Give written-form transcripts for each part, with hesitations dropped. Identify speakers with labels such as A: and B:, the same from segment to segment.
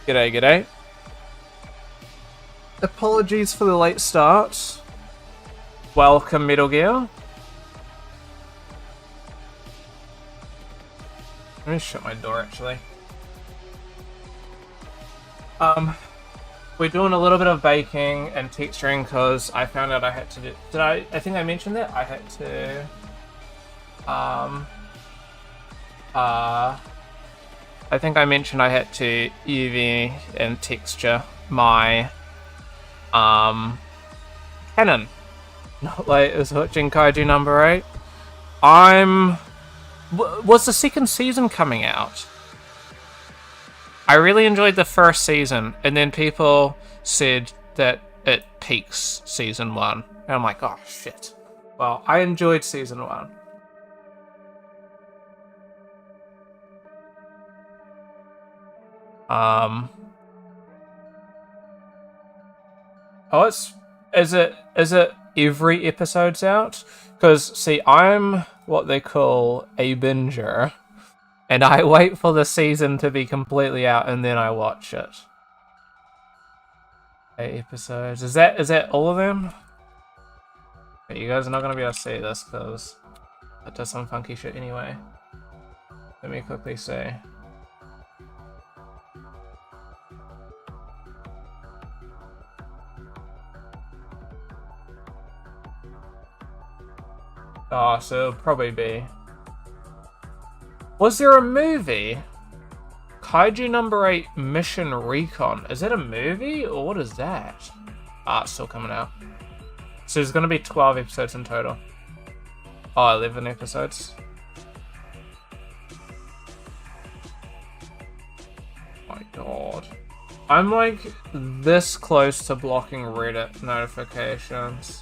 A: G'day, g'day. Apologies for the late start. Welcome, Metal Gear. Let me shut my door, actually. We're doing a little bit of baking and texturing because I found out I had to do... I think I mentioned that? I had to... I think I mentioned I had to UV and texture my cannon. Not late as watching Kaiju number 8. Was the second season coming out? I really enjoyed the first season, and then people said that it peaks season 1. And I'm like, oh shit. Well, I enjoyed season 1. Oh, is it every episode's out? Because see, I'm what they call a binger, and I wait for the season to be completely out and then I watch it. 8 episodes. Is that all of them? Okay, you guys are not gonna be able to see this because it does some funky shit anyway. Let me quickly see. Oh, so it'll probably be... Was there a movie? Kaiju number 8 Mission Recon. Is that a movie? Or what is that? Ah, it's still coming out. So there's going to be 12 episodes in total. Oh, 11 episodes. Oh my god. I'm like this close to blocking Reddit notifications.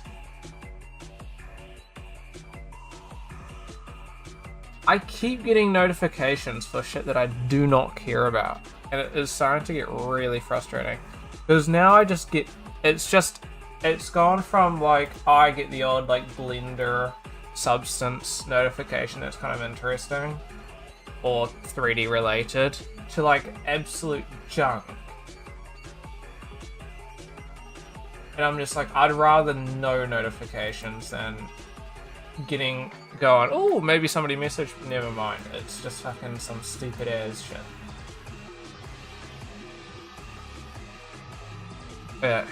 A: I keep getting notifications for shit that I do not care about, and it is starting to get really frustrating. Because now I just get, it's gone from like, I get the odd like Blender Substance notification that's kind of interesting, or 3D related, to like absolute junk. And I'm just like, I'd rather no notifications than going, oh, maybe somebody messaged, never mind. It's just fucking some stupid ass shit. Yeah,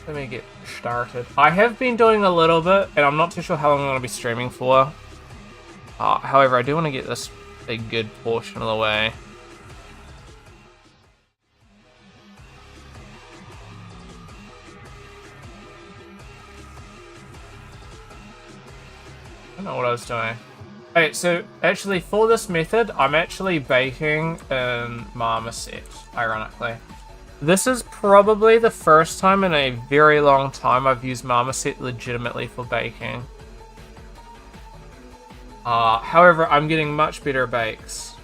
A: let me get started. I have been doing a little bit, and I'm not too sure how long I'm going to be streaming for. However, I do want to get this a good portion of the way. I don't know what I was doing. Okay, so actually for this method, I'm actually baking in Marmoset, ironically. This is probably the first time in a very long time I've used Marmoset legitimately for baking. However, I'm getting much better bakes.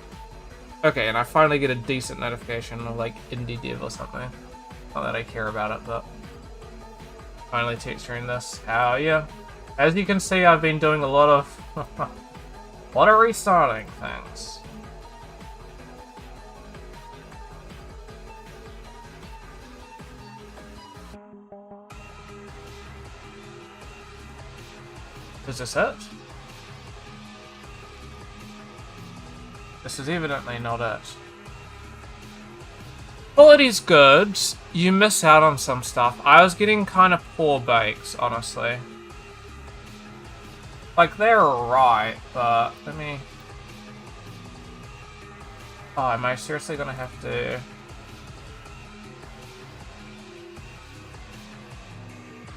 A: Okay, and I finally get a decent notification of like Indie Dev or something. Not that I care about it, but finally texturing this. Hell yeah. As you can see, I've been doing a lot of restarting things. Is this it? This is evidently not it. Quality's good. You miss out on some stuff. I was getting kind of poor bakes, honestly. Like, they're alright, but let me... Oh, am I seriously gonna have to...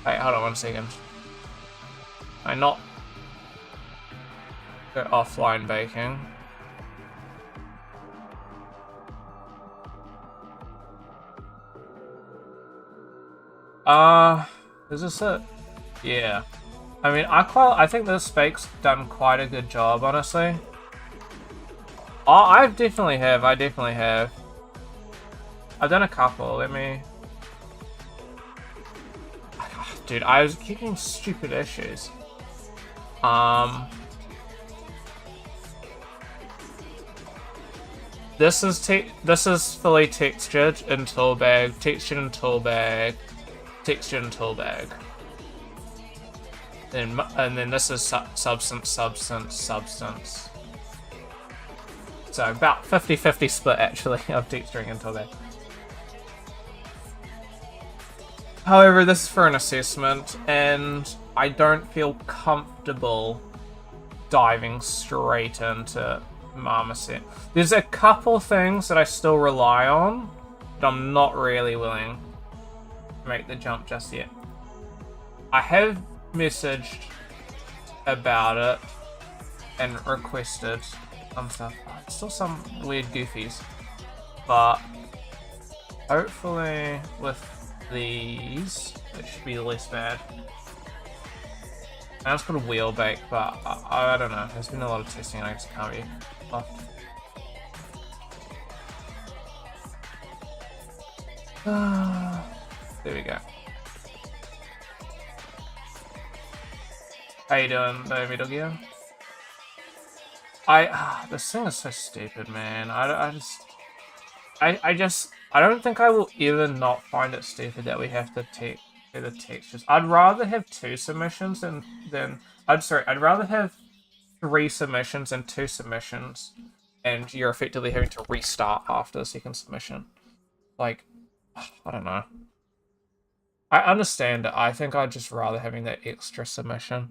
A: Wait, hold on 1 second. I not... Go offline baking. Is this it? Yeah. I mean, I think this bake's done quite a good job, honestly. Oh, I definitely have. I've done a couple. Let me... Dude, I was keeping stupid issues. this is fully textured in tool bag, textured in tool bag, textured in tool bag. And then this is substance, substance, substance. So about 50-50 split actually of texturing in tool bag. However, this is for an assessment, and I don't feel comfortable diving straight into Marmoset. There's a couple things that I still rely on, but I'm not really willing to make the jump just yet. I have messaged about it and requested some stuff. Still some weird goofies, but hopefully with these it should be less bad. I just got a wheel bake, but I don't know. There's been a lot of testing and I just can't be left. There we go. How you doing, Metal Gear? This thing is so stupid, man. I don't think I will ever not find it stupid that we have to do the textures. I'd rather have 2 submissions I'd rather have 3 submissions than 2 submissions, and you're effectively having to restart after the second submission. Like, I don't know. I understand it. I think I'd just rather having that extra submission.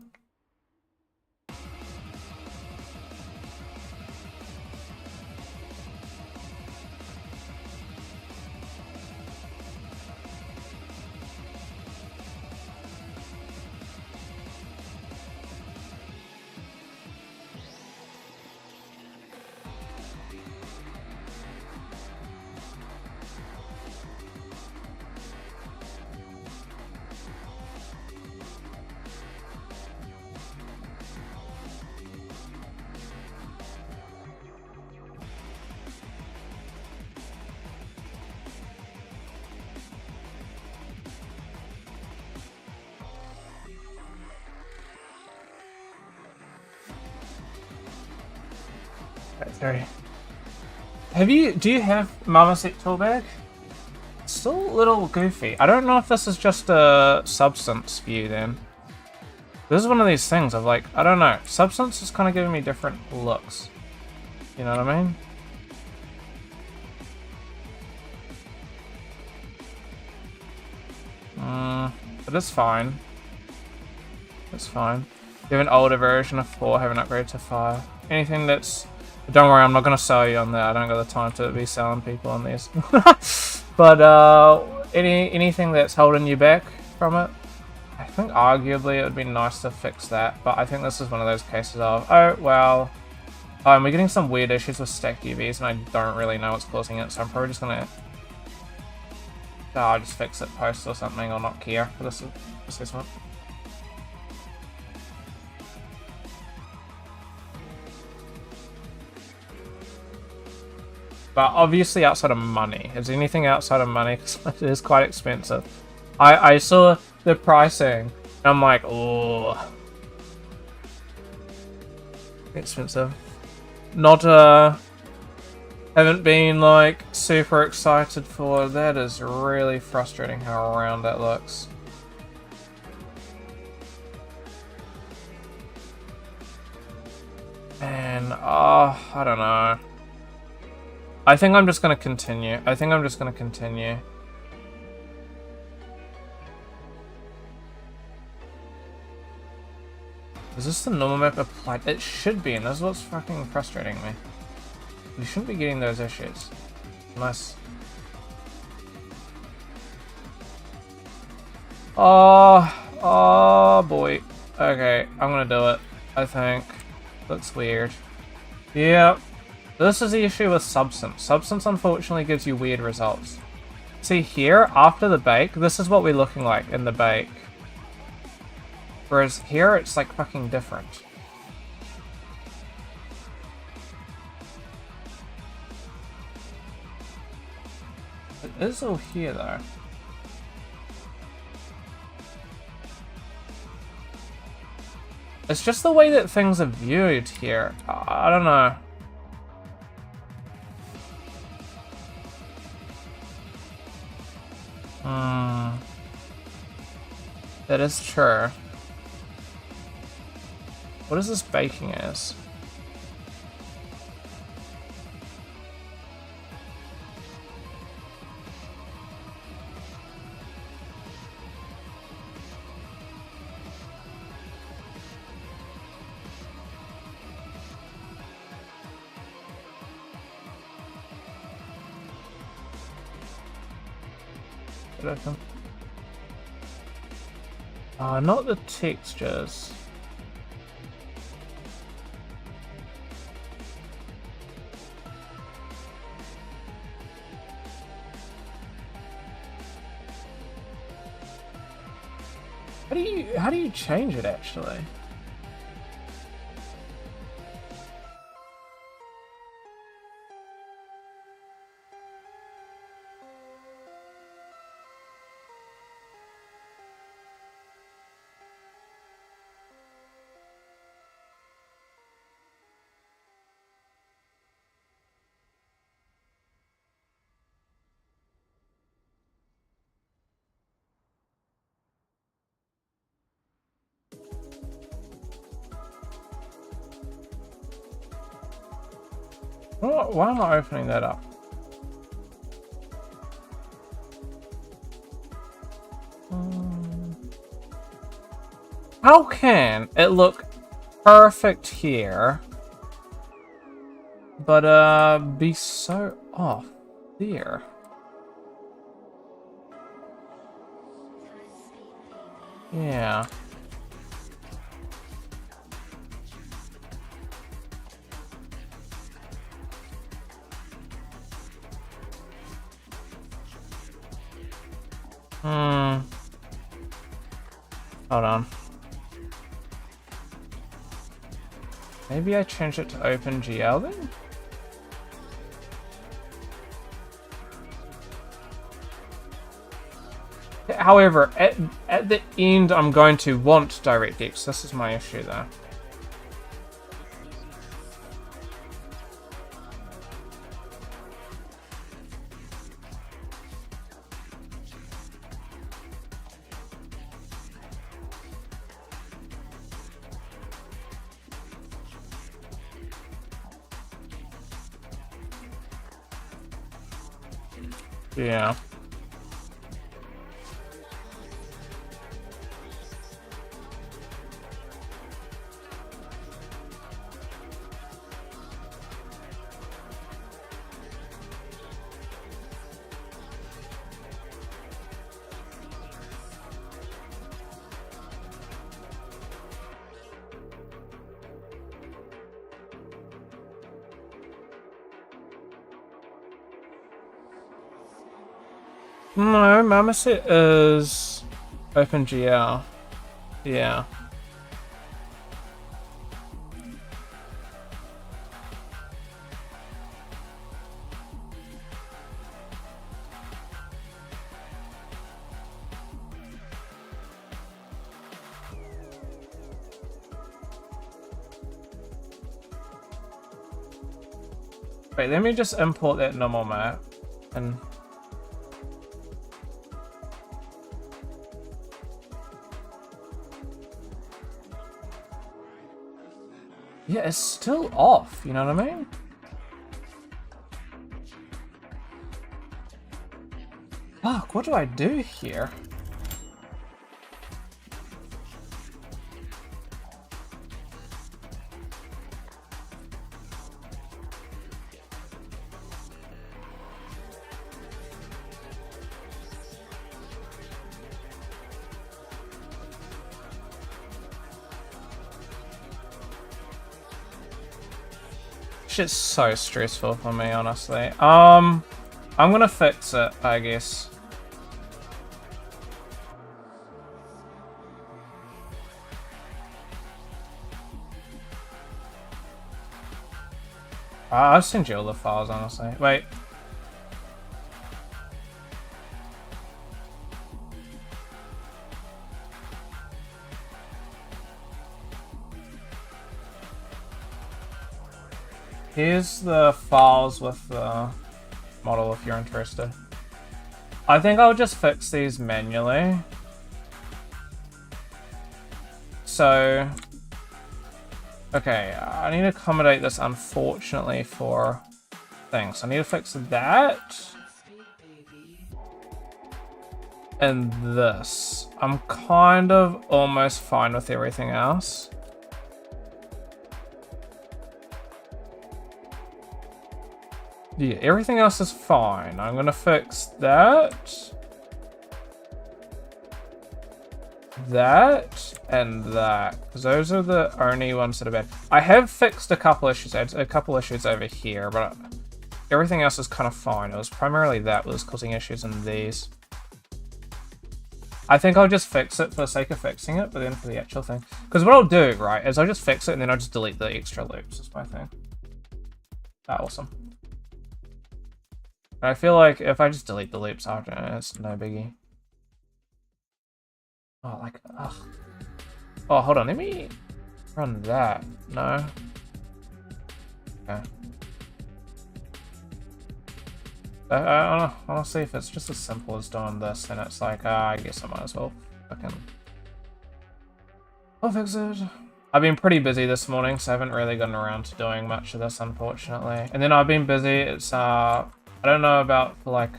A: Sorry. Do you have Marmoset tool bag? It's still a little goofy. I don't know if this is just a substance view then. This is one of these things of like, I don't know. Substance is kind of giving me different looks. You know what I mean? But it's fine. It's fine. You have an older version of 4, have an upgrade to 5. Anything that's... Don't worry, I'm not going to sell you on that. I don't got the time to be selling people on this. But anything that's holding you back from it, I think arguably it would be nice to fix that. But I think this is one of those cases of, oh, well, we're getting some weird issues with stacked UVs and I don't really know what's causing it. So I'm probably just going to just fix it post or something or not care for this assessment. But obviously outside of money. Is anything outside of money? Because it is quite expensive. I saw the pricing and I'm like, oh, expensive. Not haven't been like super excited for. That is really frustrating how round that looks. And I don't know. I think I'm just going to continue. Is this the normal map applied? It should be, and this is what's fucking frustrating me. You shouldn't be getting those issues. Unless... Oh boy. Okay, I'm gonna do it. I think. Looks weird. Yep. This is the issue with Substance. Substance unfortunately gives you weird results. See here, after the bake, this is what we're looking like in the bake. Whereas here, it's like fucking different. It is all here though. It's just the way that things are viewed here. I don't know. That is true. What is this baking as? Not the textures. How do you change it actually? Why am I opening that up? How can it look perfect here, but be so off there? Yeah. Hold on. Maybe I change it to OpenGL then? However, at the end, I'm going to want DirectX. This is my issue, though. Yeah. No, Marmoset is OpenGL. Yeah. Wait, let me just import that normal map and yeah, it's still off, you know what I mean? Fuck, what do I do here? Shit's so stressful for me, honestly. I'm gonna fix it, I guess. I'll send you all the files, honestly. Wait. Here's the files with the model if you're interested. I think I'll just fix these manually. so... Okay, I need to accommodate this, unfortunately, for things. I need to fix that. And this. I'm kind of almost fine with everything else. Yeah, everything else is fine. I'm gonna fix that. That and that, because those are the only ones that are bad. I have fixed a couple issues over here, but everything else is kind of fine. It was primarily that was causing issues in these. I think I'll just fix it for the sake of fixing it, but then for the actual thing, because what I'll do, right, is I'll just fix it and then I'll just delete the extra loops. That's my thing. Awesome. And I feel like if I just delete the loops after, it's no biggie. Oh, like, ugh. Oh, hold on, let me run that. No. Okay. I want to see if it's just as simple as doing this, then it's like, I guess I might as well fucking... I'll fix it. I've been pretty busy this morning, so I haven't really gotten around to doing much of this, unfortunately. And then I've been busy, it's, I don't know about, like,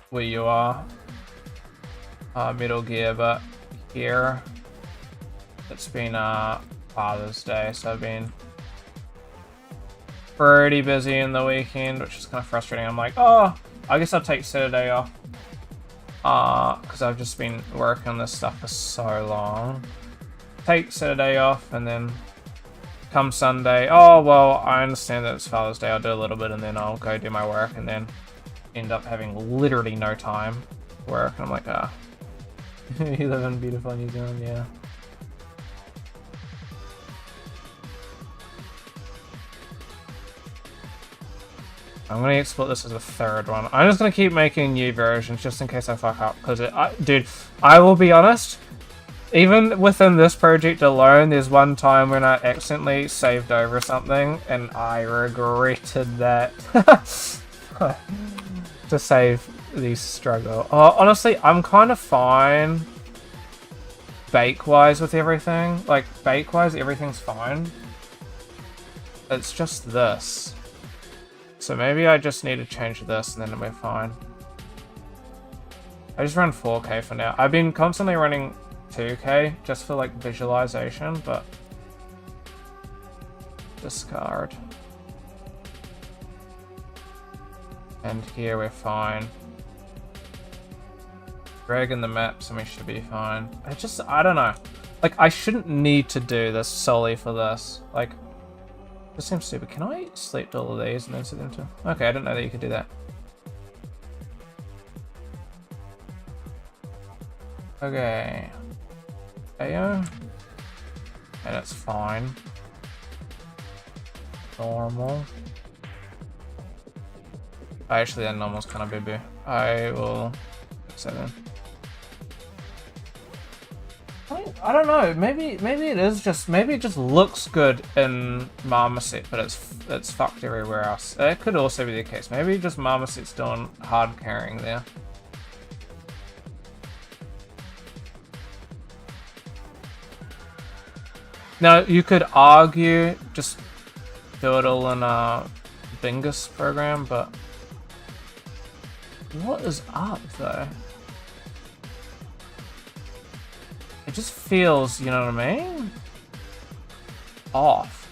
A: where you are. Metal Gear, but here it's been Father's Day, so I've been pretty busy in the weekend, which is kind of frustrating. I'm like, oh, I guess I'll take Saturday off because I've just been working on this stuff for so long. Take Saturday off, and then come Sunday, oh well, I understand that it's Father's Day, I'll do a little bit and then I'll go do my work, and then end up having literally no time to work, and I'm like, ah. You live in beautiful New Zealand, yeah. I'm gonna export this as a third one. I'm just gonna keep making new versions just in case I fuck up, because dude, I will be honest, even within this project alone, there's one time when I accidentally saved over something and I regretted that. To save these struggle. Oh, honestly, I'm kind of fine bake-wise with everything. Like, bake-wise, everything's fine. It's just this. So maybe I just need to change this and then we're fine. I just run 4K for now. I've been constantly running 2K just for, like, visualization, but... discard. And here we're fine. Drag in the maps and we should be fine. I don't know. Like, I shouldn't need to do this solely for this. Like, this seems stupid. Can I select all of these and then set them to... Okay, I didn't know that you could do that. Okay. AO. And it's fine. Normal. Actually, that normal's kind of boo-boo. I will fix that in. I don't know. Maybe it is just, maybe it just looks good in Marmoset, but it's fucked everywhere else. It could also be the case. Maybe just Marmoset's doing hard carrying there. Now you could argue just do it all in a Bingus program, but what is up though? It just feels, you know what I mean? Off.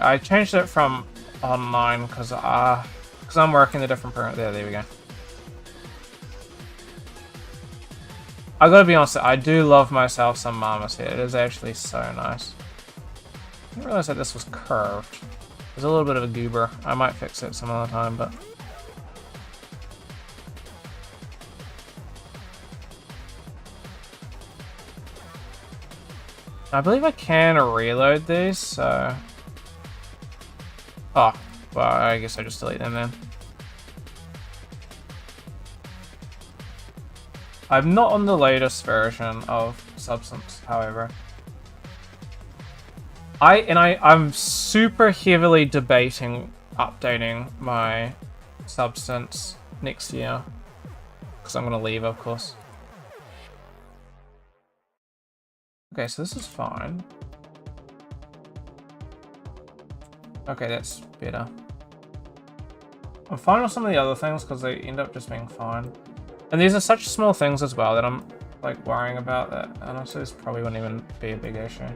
A: I changed it from online because I'm working the different program. There we go. I gotta be honest, I do love myself some Marmoset. It is actually so nice. I didn't realize that this was curved. There's a little bit of a goober. I might fix it some other time, but... I believe I can reload these, so... Oh, well, I guess I just delete them then. I'm not on the latest version of Substance, however. I'm super heavily debating updating my substance next year. Because I'm going to leave, of course. Okay, so this is fine. Okay, that's better. I'm fine with some of the other things because they end up just being fine. And these are such small things as well that I'm like worrying about that. Honestly, this probably wouldn't even be a big issue.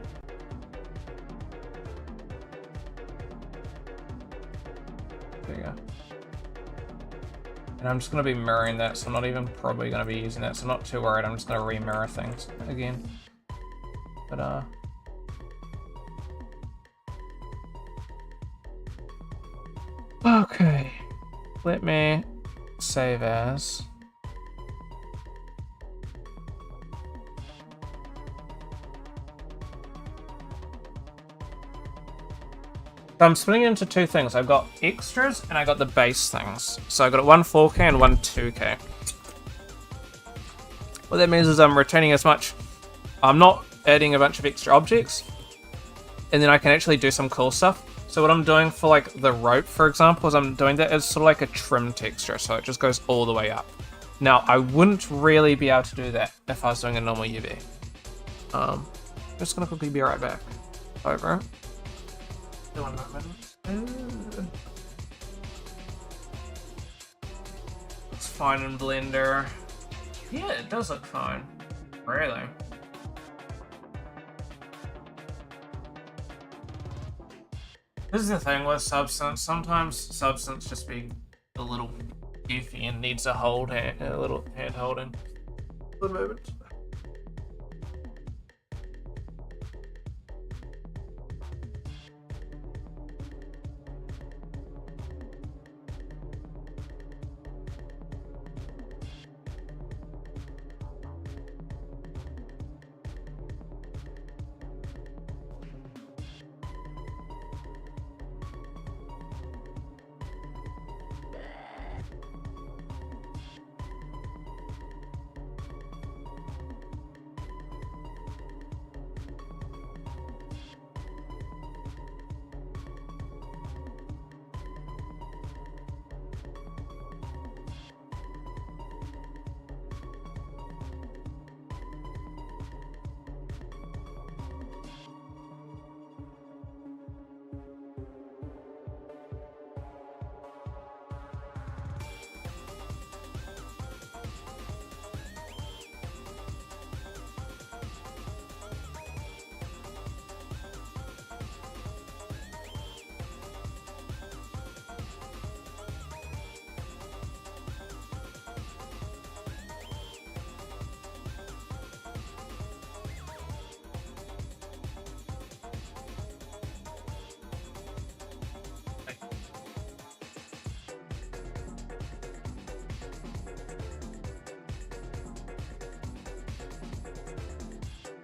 A: There you go. And I'm just going to be mirroring that, so I'm not even probably going to be using that, so I'm not too worried. I'm just going to re-mirror things again. But, okay. Let me save as. So I'm splitting it into two things. I've got extras and I got the base things. So I've got one 4K and one 2K. What that means is I'm retaining as much. I'm not adding a bunch of extra objects. And then I can actually do some cool stuff. So what I'm doing for like the rope, for example, is I'm doing that as sort of like a trim texture. So it just goes all the way up. Now, I wouldn't really be able to do that if I was doing a normal UV. I'm just going to quickly be right back. Over. It's fine in Blender. Yeah, it does look fine. Really. This is the thing with Substance. Sometimes Substance just be a little goofy and needs a little hand holding. One moment.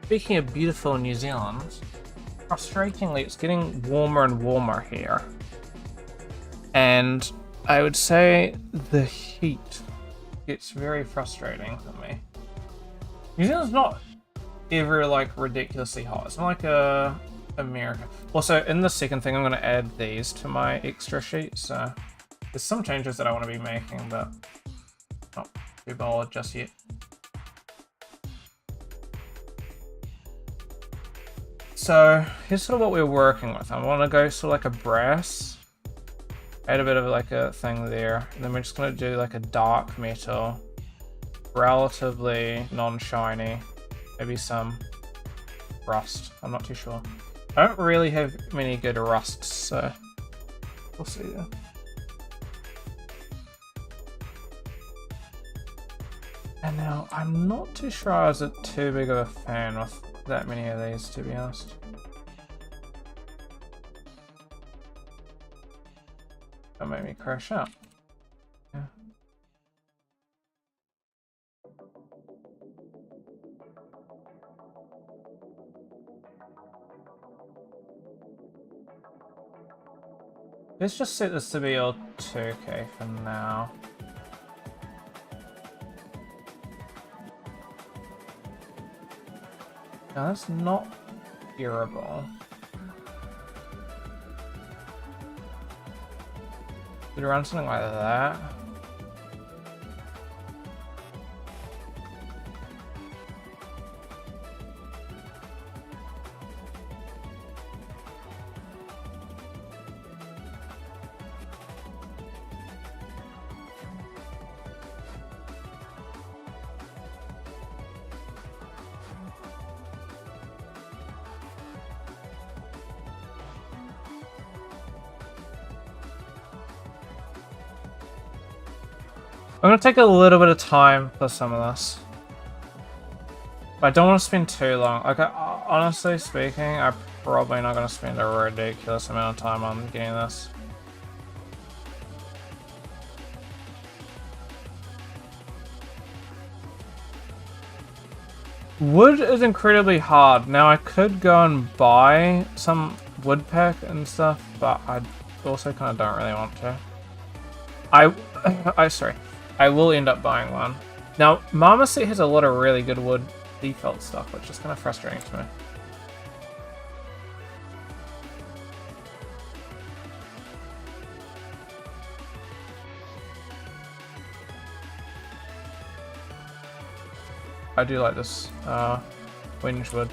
A: Speaking of beautiful New Zealand, frustratingly, it's getting warmer and warmer here. And I would say the heat gets very frustrating for me. New Zealand's not ever like ridiculously hot. It's not like America. Also, in the second thing, I'm going to add these to my extra sheet. So there's some changes that I want to be making, but not too bothered just yet. So here's sort of what we're working with. I want to go sort of like a brass, add a bit of like a thing there, and then we're just going to do like a dark metal, relatively non-shiny, maybe some rust. I'm not too sure. I don't really have many good rusts, so we'll see there. And now I'm not too sure I was too big of a fan with that many of these, to be honest. That made me crash out. Yeah. Let's just set this to be all 2K for now. Now that's not hearable. Could run something like that. I'm gonna take a little bit of time for some of this. But I don't want to spend too long. Like, honestly speaking, I'm probably not gonna spend a ridiculous amount of time on getting this. Wood is incredibly hard. Now I could go and buy some wood pack and stuff, but I also kind of don't really want to. I will end up buying one. Now, Marmoset has a lot of really good wood default stuff, which is kind of frustrating to me. I do like this whinge wood.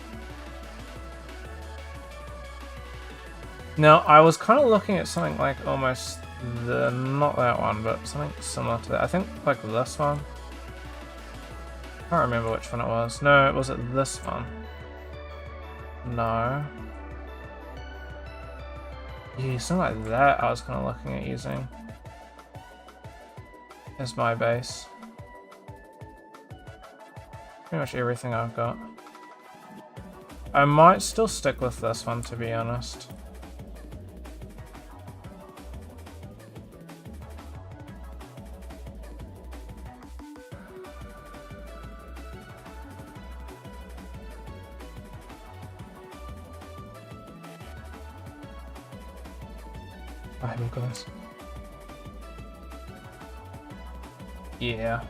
A: Now, I was kind of looking at something like almost not that one, but something similar to that. I think like this one. I can't remember which one it was. No, was it this one? No. Yeah, something like that I was kind of looking at using as my base. Pretty much everything I've got. I might still stick with this one, to be honest. Guys. Yeah.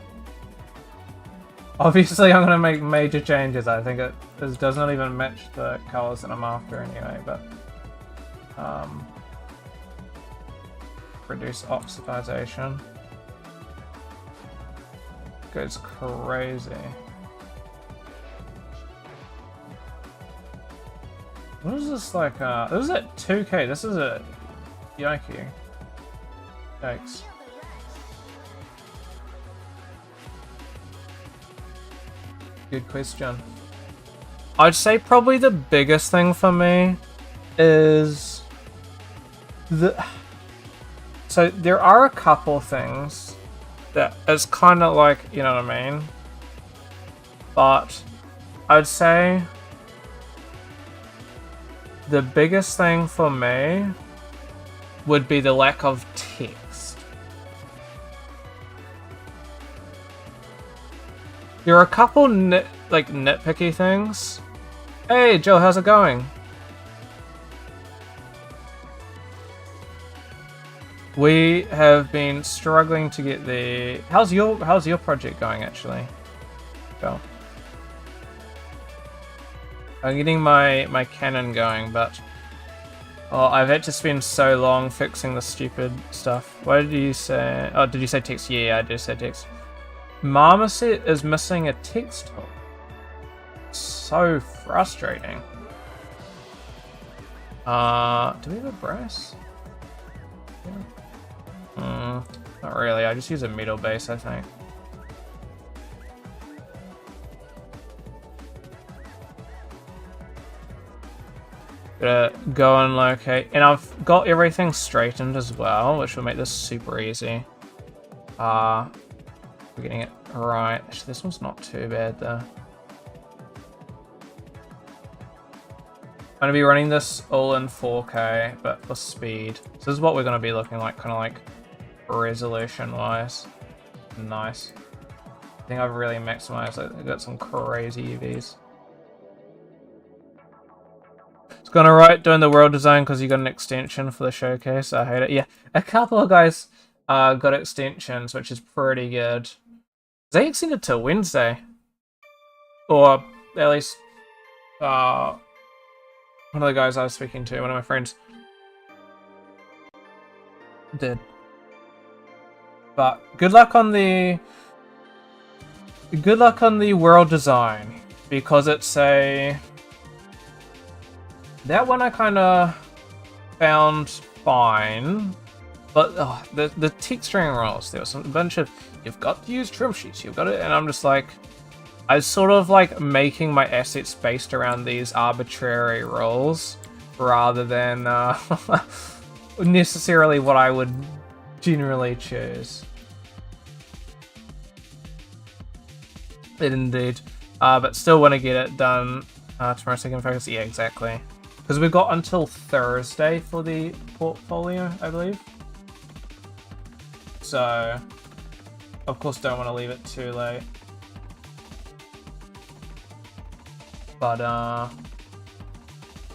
A: Obviously, I'm going to make major changes. I think it does not even match the colors that I'm after anyway, but reduce oxidization. Goes crazy. What is this like? This is at 2K. This is a Yikes. Yikes. Good question. I'd say probably the biggest thing for me is so there are a couple things that is kind of like, you know what I mean? But I'd say the biggest thing for me would be the lack of text. There are a couple nitpicky things. Hey Joe, how's it going? We have been struggling to get the how's your project going actually? Joe. I'm getting my cannon going, but oh, I've had to spend so long fixing the stupid stuff. What did you say? Oh, did you say text? Yeah, I did say text. Marmoset is missing a text hook. So frustrating. Do we have a brass? Yeah. Not really. I just use a metal base, I think. Go and locate, and I've got everything straightened as well, which will make this super easy. We're getting it right. Actually, this one's not too bad though. I'm gonna be running this all in 4K, but for speed. So this is what we're gonna be looking like, kind of like resolution-wise. Nice. I think I've really maximized it. I've got some crazy UVs. Gone alright doing the world design because you got an extension for the showcase. I hate it. Yeah, a couple of guys got extensions, which is pretty good. They extended to Wednesday, or at least one of the guys I was speaking to, one of my friends, did. But good luck on the world design, because it's a that one I kind of found fine, but the texturing rules, there was a bunch of you've got to use trim sheets, you've got it, and I'm just like, I was sort of like making my assets based around these arbitrary rules rather than necessarily what I would generally choose. Indeed. But still want to get it done tomorrow, so I can focus. Yeah, exactly. Because we've got until Thursday for the portfolio, I believe. So, of course, don't want to leave it too late. But,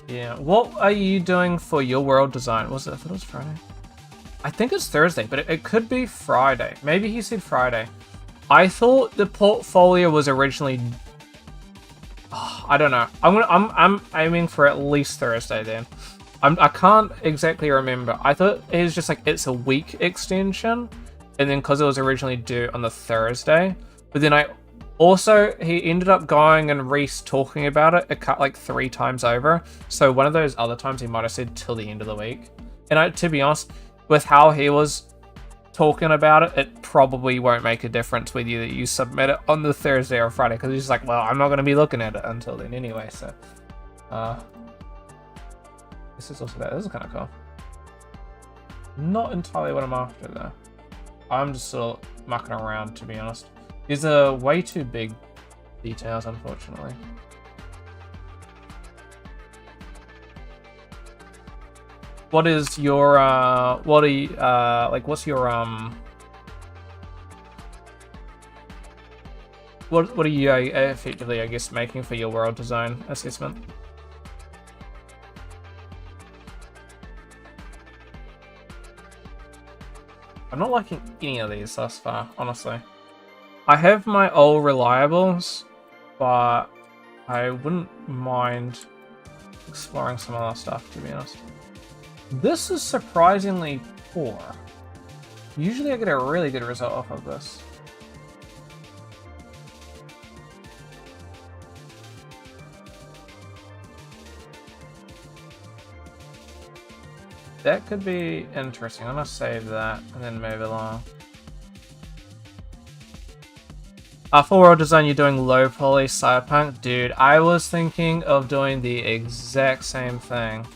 A: yeah. What are you doing for your world design? Was it? I thought it was Friday. I think it's Thursday, but it could be Friday. Maybe he said Friday. I thought the portfolio was originally. Oh, I don't know. I'm aiming for at least Thursday then. I can't exactly remember. I thought it was just like it's a week extension, and then because it was originally due on the Thursday, but then he ended up going and Reese talking about it. It cut like 3 times over. So one of those other times he might have said till the end of the week. And to be honest, with how he was talking about it, it probably won't make a difference whether you submit it on the Thursday or Friday, because he's like, well, I'm not going to be looking at it until then anyway. So, this is also that. This is kind of cool. Not entirely what I'm after though. I'm just sort of mucking around, to be honest. These are way too big details, unfortunately. What is your what are you like? What's your what are you effectively, I guess, making for your world design assessment? I'm not liking any of these thus far, honestly. I have my old reliables, but I wouldn't mind exploring some other stuff, to be honest. This is surprisingly poor. Usually I get a really good result off of this. That could be interesting. I'm gonna save that and then move along. For world design, you're doing low poly cyberpunk? Dude, I was thinking of doing the exact same thing.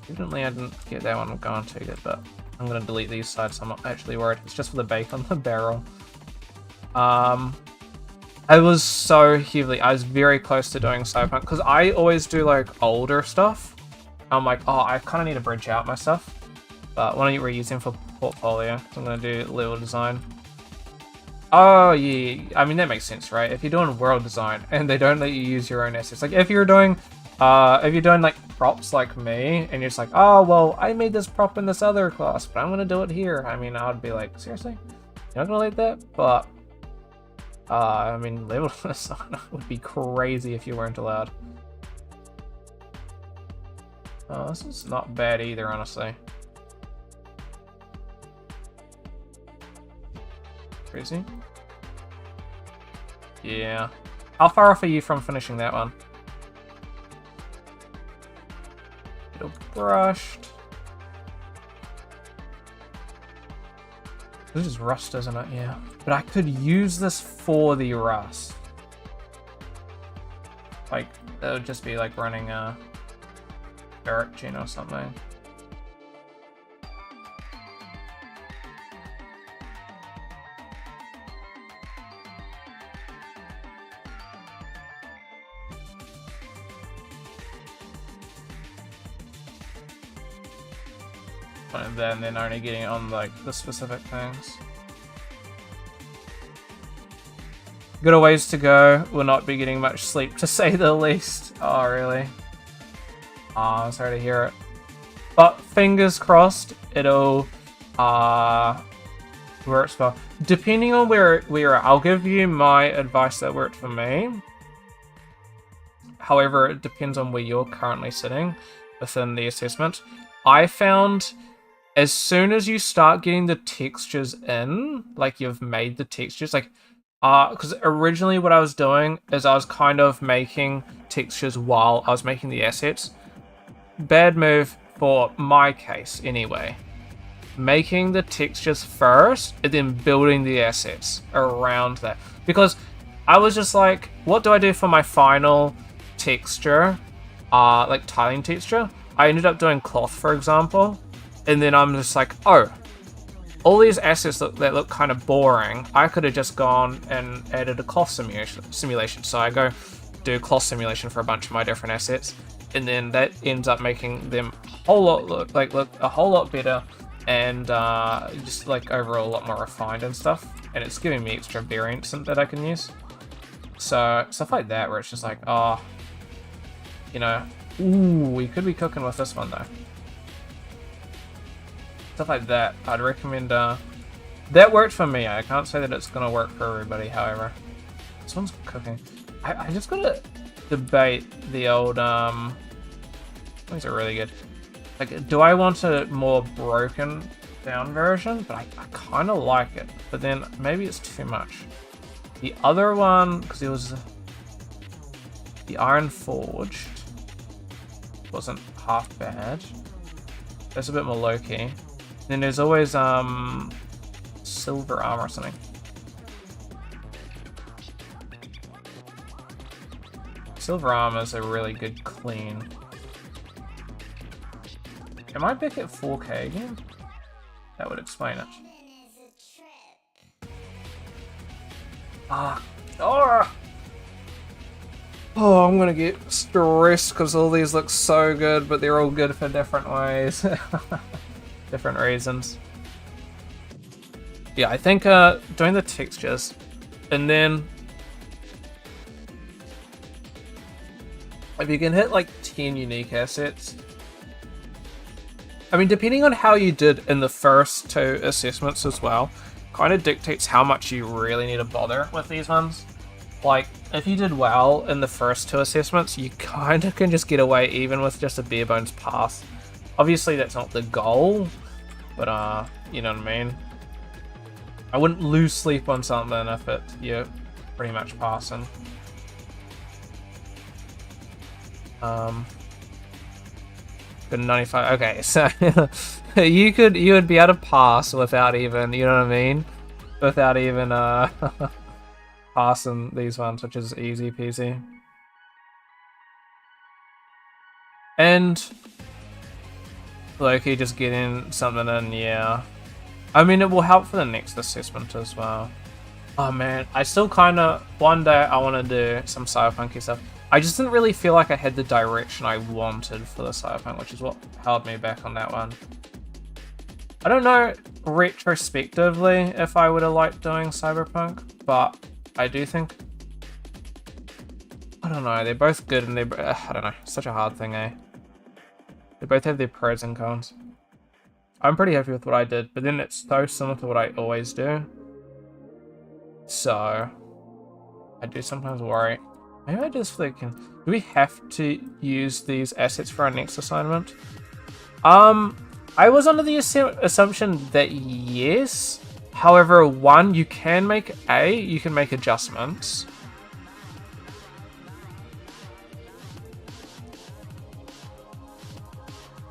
A: Evidently I didn't get that one going too good, but I'm going to delete these sides, so I'm not actually worried. It's just for the bake on the barrel. I was very close to doing cyberpunk, because I always do like older stuff. I'm like, oh, I kind of need to bridge out my stuff. But why don't you reuse them for portfolio? So I'm going to do level design. Oh, yeah. I mean, that makes sense, right? If you're doing world design and they don't let you use your own assets. Like, if you're doing like props like me, and you're just like, oh, well, I made this prop in this other class, but I'm going to do it here. I mean, I would be like, seriously? You're not going to let that? But, I mean, level design would be crazy if you weren't allowed. Oh, this is not bad either, honestly. Crazy. Yeah. How far off are you from finishing that one? Little brushed. This is rust, isn't it? Yeah. But I could use this for the rust. Like, it would just be like running a Barrett gene or something. And then only getting it on like the specific things. Got a ways to go. Will not be getting much sleep, to say the least. Oh, really? Oh, I'm sorry to hear it. But fingers crossed, it'll works well. Depending on where we're at, I'll give you my advice that worked for me. However, it depends on where you're currently sitting within the assessment. I found as soon as you start getting the textures in, like you've made the textures, like, because originally what I was doing is I was kind of making textures while I was making the assets. Bad move for my case, anyway. Making the textures first, and then building the assets around that. Because I was just like, what do I do for my final texture? Like tiling texture? I ended up doing cloth, for example. And then I'm just like, oh, all these assets that look kind of boring, I could have just gone and added a cloth simulation. So I go do cloth simulation for a bunch of my different assets, and then that ends up making them a whole lot look a whole lot better, and just like overall a lot more refined and stuff. And it's giving me extra variance that I can use. So stuff like that, where it's just like, oh, you know, ooh, we could be cooking with this one though. Stuff like that, I'd recommend. That worked for me. I can't say that it's gonna work for everybody. However, this one's cooking. I just gotta debate the old. These are really good. Like, do I want a more broken down version? But I kind of like it. But then maybe it's too much. The other one, because it was the Iron Forged, wasn't half bad. That's a bit more low key. Then there's always silver armor or something. Silver armor is a really good clean. Am I back at 4K again? That would explain it. Oh, I'm gonna get stressed because all these look so good, but they're all good for different ways. Different reasons. Yeah, I think doing the textures, and then if you can hit like 10 unique assets, I mean, depending on how you did in the first 2 assessments as well, kind of dictates how much you really need to bother with these ones. Like, if you did well in the first 2 assessments, you kind of can just get away even with just a bare bones pass. Obviously, that's not the goal, but you know what I mean? I wouldn't lose sleep on something if you're pretty much passing. Good 95. Okay, so you would be able to pass without even, you know what I mean? Without even passing these ones, which is easy peasy. And Loki just getting something in, yeah. I mean, it will help for the next assessment as well. Oh man, I still kind of, one day I want to do some cyberpunky stuff. I just didn't really feel like I had the direction I wanted for the cyberpunk, which is what held me back on that one. I don't know retrospectively if I would have liked doing cyberpunk, but I do think, I don't know, they're both good, and I don't know, such a hard thing, eh? They both have their pros and cons. I'm pretty happy with what I did, but then it's so similar to what I always do. So I do sometimes worry. Maybe I just can. Do we have to use these assets for our next assignment? I was under the assumption that yes. However, one, you can make adjustments.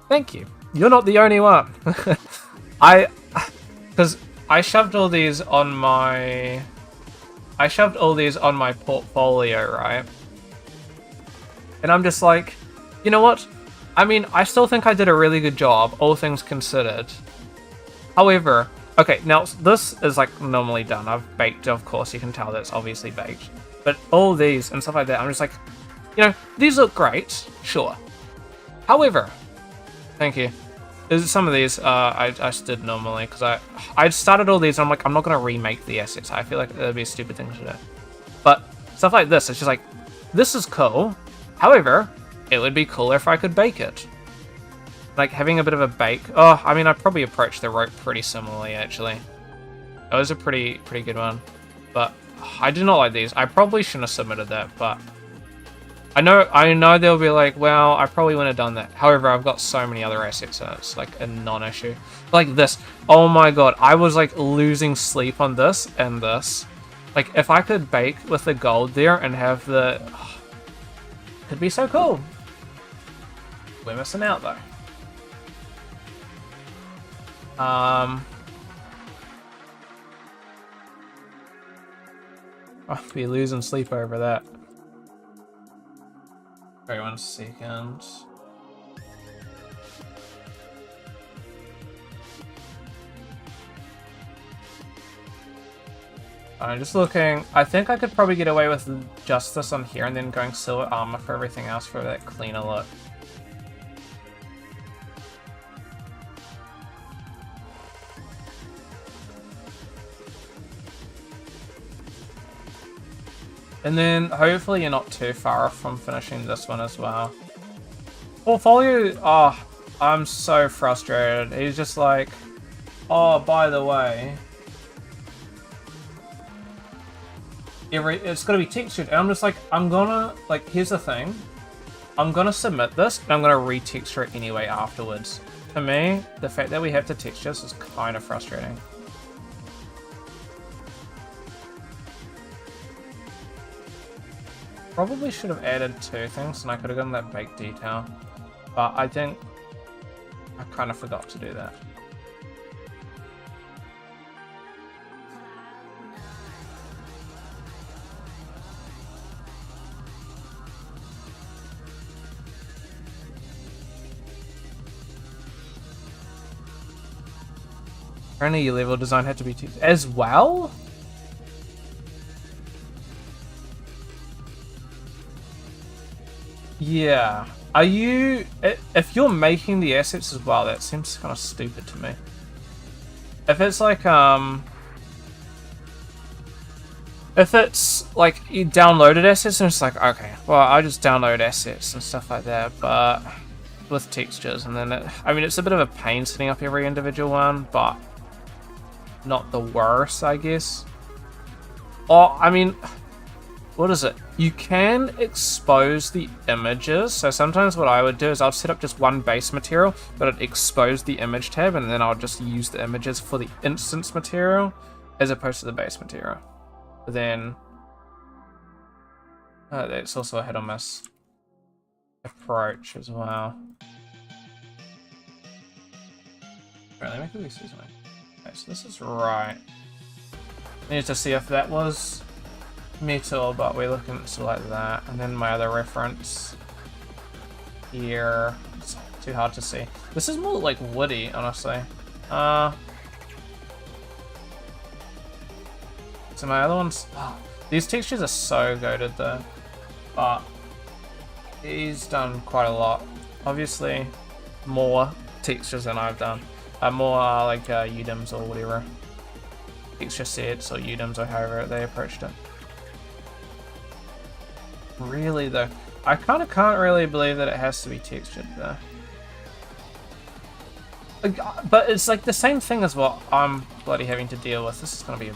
A: Thank you. You're not the only one. Because I shoved all these on my portfolio, right? And I'm just like, you know what? I mean, I still think I did a really good job, all things considered. However, okay, now this is like normally done. I've baked, of course, you can tell that's obviously baked. But all these and stuff like that, I'm just like, you know, these look great, sure. However, thank you. Some of these I just did normally because I started all these and I'm like, I'm not going to remake the assets. I feel like that'd be a stupid thing to do. But stuff like this, it's just like, this is cool. However, it would be cooler if I could bake it. Like having a bit of a bake. Oh, I mean, I probably approached the rope pretty similarly actually. That was a pretty good one. But I do not like these. I probably shouldn't have submitted that, but I know they'll be like, well, I probably wouldn't have done that. However, I've got so many other assets and it's like a non-issue. Like this. Oh my god, I was like losing sleep on this and this. Like if I could bake with the gold there and have the... Oh, it'd be so cool. We're missing out though. I'll be losing sleep over that. Wait 1 second. I'm just looking. I think I could probably get away with just this on here and then going silver armor for everything else for that cleaner look. And then hopefully you're not too far off from finishing this one as well. Portfolio, oh, I'm so frustrated. He's just like, oh, by the way, it's gonna be textured. And I'm just like, I'm gonna, like, here's the thing. I'm gonna submit this, and I'm gonna retexture it anyway afterwards. To me, the fact that we have to texture this is kind of frustrating. Probably should have added 2 things and I could have gotten that bake detail. But I think I kind of forgot to do that. Apparently your level design had to be textured as well? Yeah. Are you... If you're making the assets as well, that seems kind of stupid to me. If it's like, if it's like you downloaded assets and it's like, okay, well, I just download assets and stuff like that, but with textures, and then I mean, it's a bit of a pain setting up every individual one, but not the worst, I guess. Oh, I mean... What is it? You can expose the images. So sometimes what I would do is I'll set up just one base material, but I'd expose the image tab, and then I'll just use the images for the instance material as opposed to the base material. But then it's also a hit or miss approach as well. Right, let me quickly see something. Okay, so this is right. I need to see if that was metal, but we're looking at like that, and then my other reference here, it's too hard to see. This is more like woody, honestly. So my other ones, oh, these textures are so goated though, but he's done quite a lot. Obviously more textures than I've done, more like UDIMs or whatever, texture sets or UDIMs or however they approached it. Really though, I kind of can't really believe that it has to be textured though. But it's like the same thing as what I'm bloody having to deal with. This is gonna be a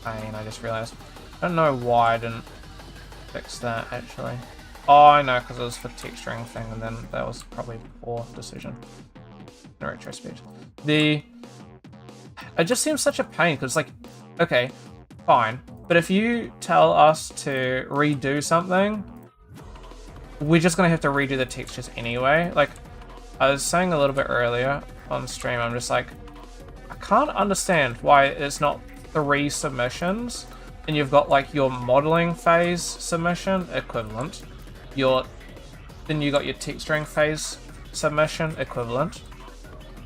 A: pain, I just realized. I don't know why I didn't fix that actually. Oh, I know, because it was for texturing thing, and then that was probably a poor decision in retrospect. It just seems such a pain, because like, okay, fine. But if you tell us to redo something, we're just going to have to redo the textures anyway. Like, I was saying a little bit earlier on stream, I'm just like, I can't understand why it's not 3 submissions, and you've got like your modeling phase submission equivalent, then you got your texturing phase submission equivalent.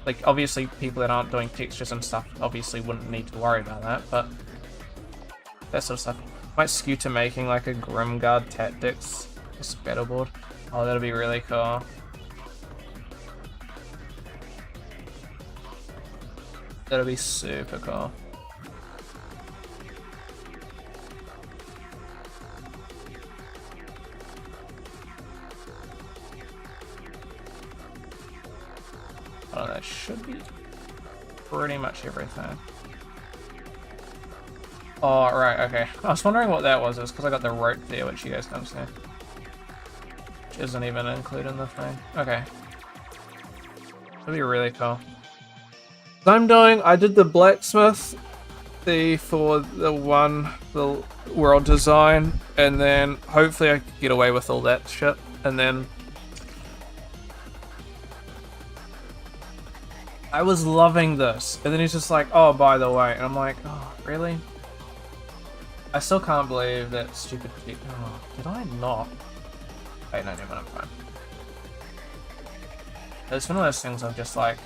A: Like, obviously people that aren't doing textures and stuff obviously wouldn't need to worry about that, but that sort of stuff might skew to making like a Grimguard Tactics scatter board. Oh, that'll be really cool. That'll be super cool. Oh, that should be pretty much everything. Oh, right, okay. I was wondering what that was. It was because I got the rope there, which you guys can't see. which isn't even included in the thing. Okay. That'd be really cool. I did the blacksmith for the world design, and then hopefully I can get away with all that shit, and then I was loving this, and then he's just like, oh, by the way, and I'm like, oh, really? I still can't believe that stupid shit. Oh, did I not? Wait, no, never mind, I'm fine. It's one of those things I'm just like,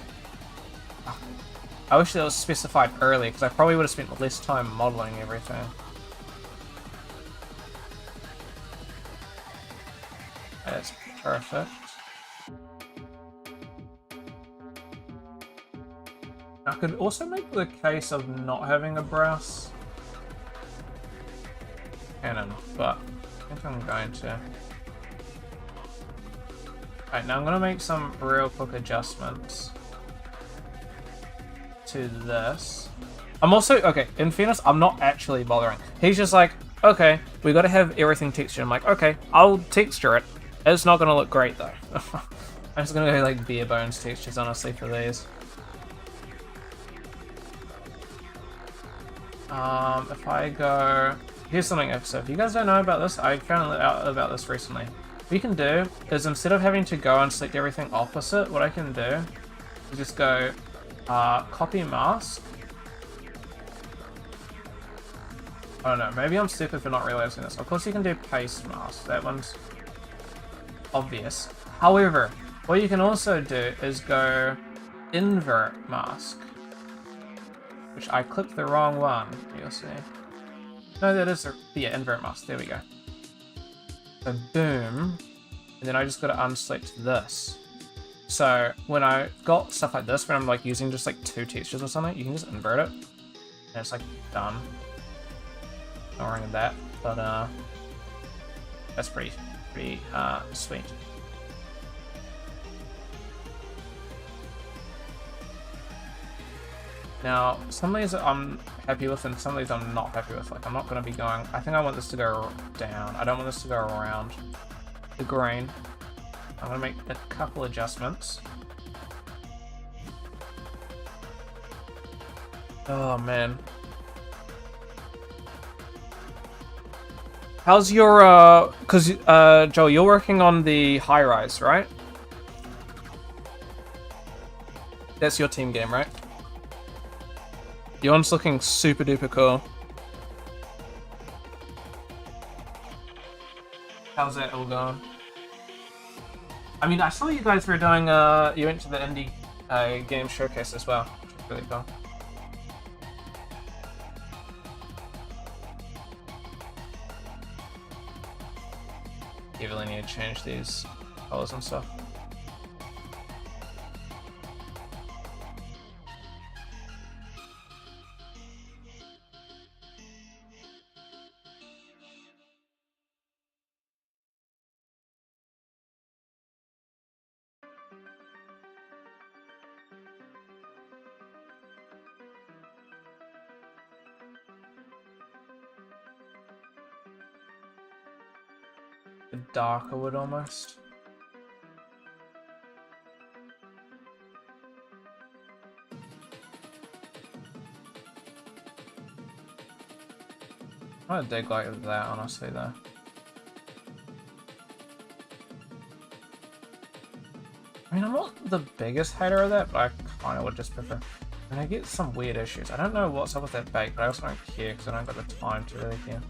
A: oh, I wish that was specified early, because I probably would have spent less time modeling everything. That's perfect. I could also make the case of not having a brass cannon, but I think I'm going to. Alright, now I'm going to make some real quick adjustments to this. I'm also, okay, in fairness, I'm not actually bothering. He's just like, okay, we got to have everything textured. I'm like, okay, I'll texture it. It's not going to look great though. I'm just going to go like bare bones textures, honestly, for these. If I go, here's something. So if you guys don't know about this, I found out about this recently. What you can do is, instead of having to go and select everything opposite, what I can do is just go copy mask. I don't know, maybe I'm stupid for not realizing this. Of course you can do paste mask, that one's obvious. However, what you can also do is go invert mask, which I clicked the wrong one, you'll see. No, that is, yeah, invert mask, there we go. So boom, and then I just got to unselect this. So when I got stuff like this, when I'm like using just like two textures or something, you can just invert it, and it's like done. Ignoring that, but that's pretty sweet. Now, some of these I'm happy with, and some of these I'm not happy with. Like, I'm not going to be going... I think I want this to go down. I don't want this to go around the grain. I'm going to make a couple adjustments. Oh, man. How's your... Because, Joel, you're working on the high-rise, right? That's your team game, right? Your one's looking super duper cool. How's that all going? I mean, I saw you guys were doing, you went to the indie game showcase as well, which is really cool. You really need to change these colors and stuff. A darker wood almost. I don't dig like that, honestly, though. I mean, I'm not the biggest hater of that, but I kind of would just prefer. And I get some weird issues. I don't know what's up with that bake, but I also don't care because I don't got the time to really care.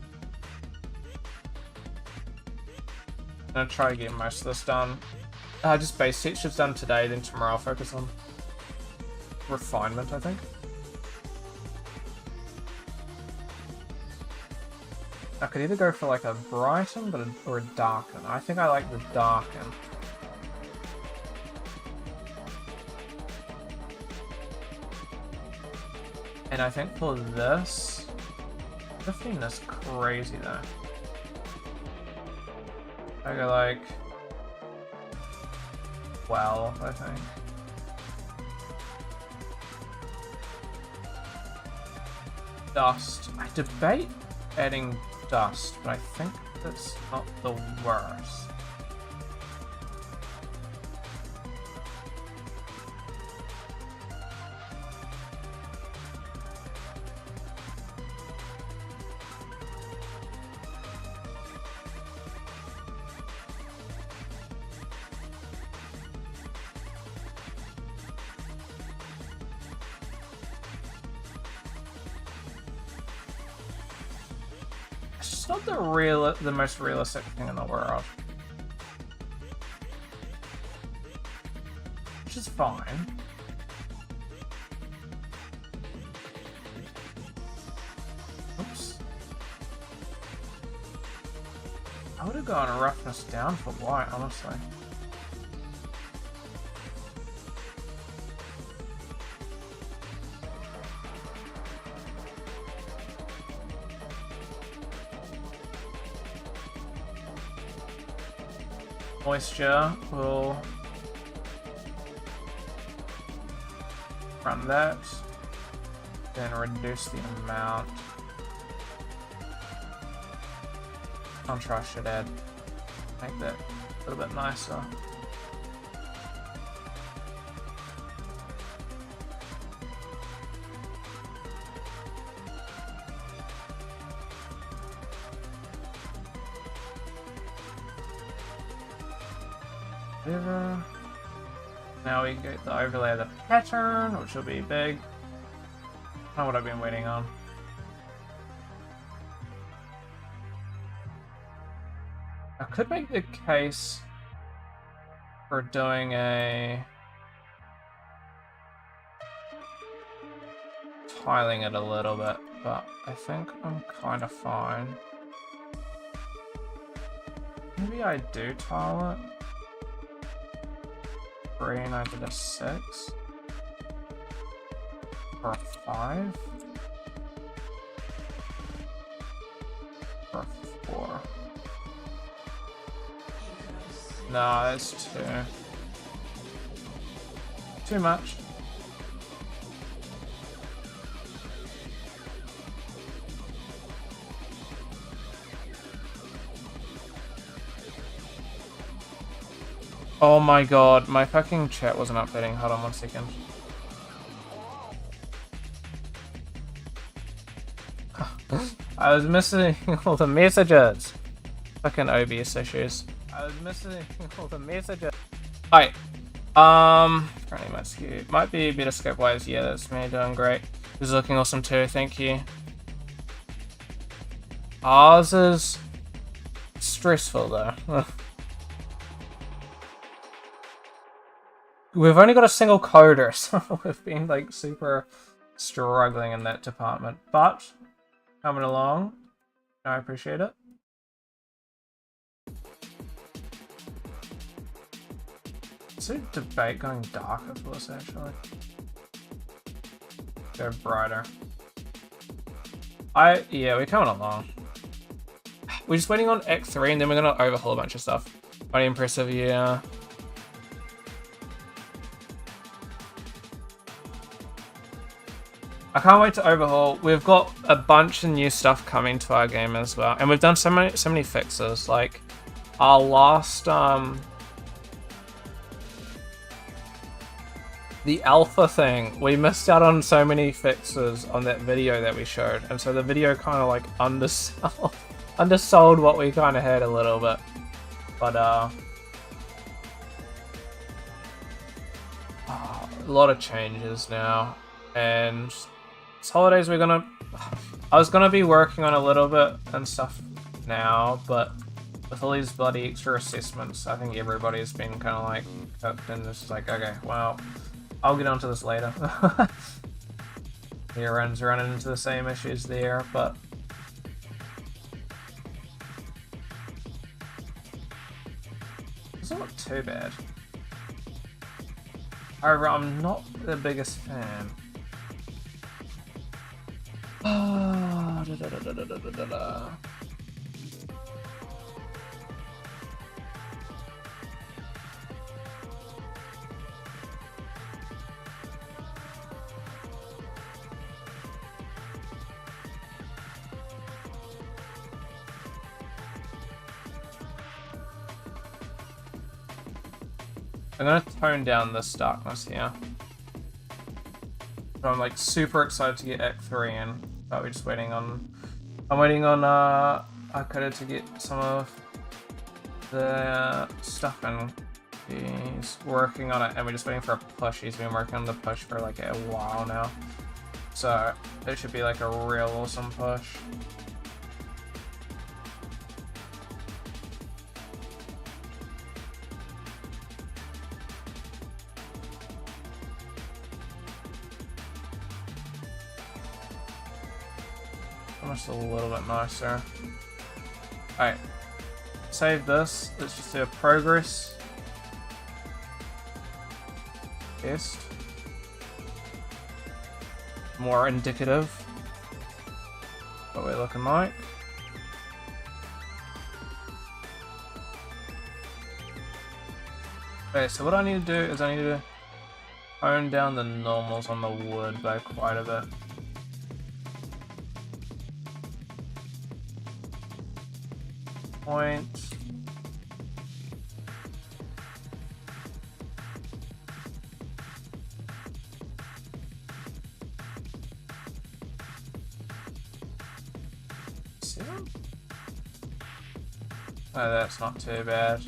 A: I'm gonna try to get most of this done. Just base textures done today, then tomorrow I'll focus on refinement, I think. I could either go for like a brighten or a darken. I think I like the darken. And I think for this, 15 is crazy though. I go like 12, I think. Dust. I debate adding dust, but I think that's not the worst. It's just not the most realistic thing in the world. Which is fine. Oops. I would have gone roughness down for white, honestly. Moisture will run that, then reduce the amount. Contrast should add, make that a little bit nicer. Now we get the overlay of the pattern, which will be big. Not what I've been waiting on. I could make the case for doing a tiling it a little bit, but I think I'm kind of fine. Maybe I do tile it. 3 and I did a 6 or a 5 or a 4. No, that's too much. Oh my god, my fucking chat wasn't updating. Hold on 1 second. I was missing all the messages. Fucking OBS issues. I was missing all the messages. Hi. Currently my skew. Might be a bit of scope wise. Yeah, that's me doing great. This is looking awesome too, thank you. Ours is stressful though. We've only got a single coder, so we've been like super struggling in that department. But coming along, I appreciate it. Is there a debate going darker for us actually? Go brighter. Yeah, we're coming along. We're just waiting on Act 3 and then we're gonna overhaul a bunch of stuff. Mighty impressive, yeah. I can't wait to overhaul. We've got a bunch of new stuff coming to our game as well, and we've done so many fixes. Like our last the alpha thing, we missed out on so many fixes on that video that we showed, and so the video kind of like undersold what we kind of had a little bit. But a lot of changes now, and it's holidays. I was gonna be working on a little bit and stuff now, but with all these bloody extra assessments, I think everybody's been kind of like cooked and just like, okay, well, I'll get onto this later. Everyone's running into the same issues there, but it's not too bad. However, I'm not the biggest fan. I'm gonna tone down this darkness here. So I'm like super excited to get Act 3 in, but we're just waiting on. I'm waiting on Akira to get some of the stuff in. He's working on it, and we're just waiting for a push. He's been working on the push for like a while now, so it should be like a real awesome push. Almost a little bit nicer. Alright. Save this. Let's just do a progress. Test. More indicative. What we're looking like. Okay, so what I need to do is I need to tone down the normals on the wood by quite a bit. Point. Oh, that's not too bad.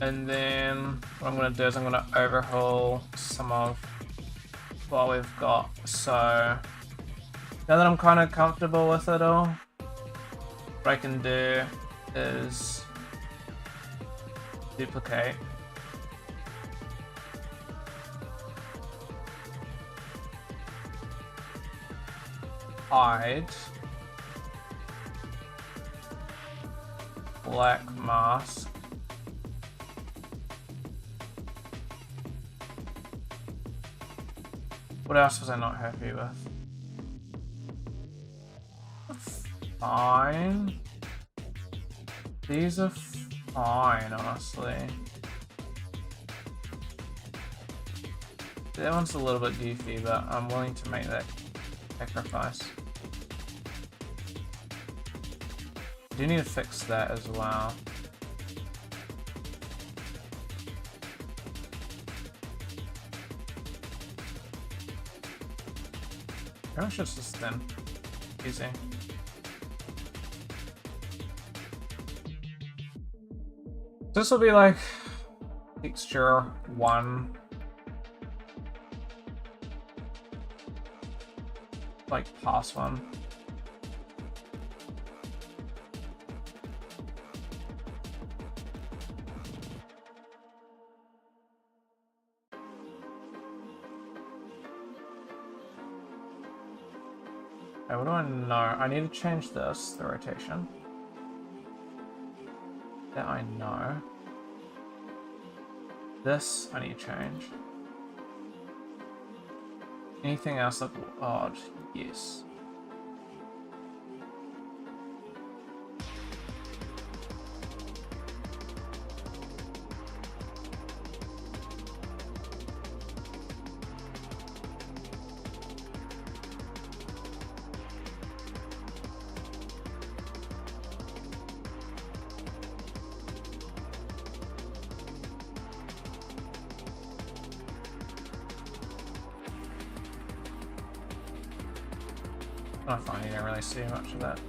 A: And then what I'm going to do is I'm going to overhaul some of what we've got. So now that I'm kind of comfortable with it all, what I can do is duplicate. Hide. Black mask. What else was I not happy with? Fine. These are fine, honestly. That one's a little bit goofy, but I'm willing to make that sacrifice. I do need to fix that as well. How much is this then? Easy. This will be like texture 1. Like past 1. Okay, what do I know? I need to change this, the rotation. That I know. This I need to change. Anything else look odd? Yes. I find you don't really see much of that.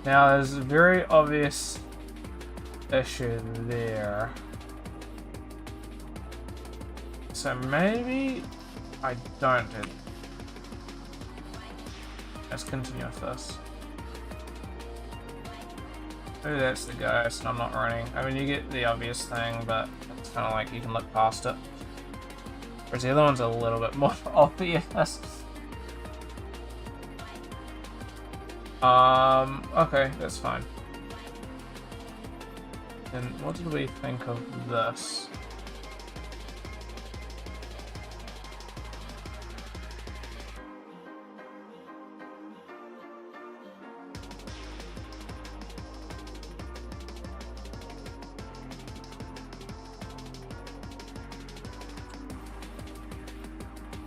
A: Now there's a very obvious issue there. So maybe I don't do it. Let's continue with this. Maybe that's the ghost and I'm not running. I mean, you get the obvious thing, but it's kind of like you can look past it. Whereas the other one's a little bit more obvious. Okay, that's fine. And what did we think of this?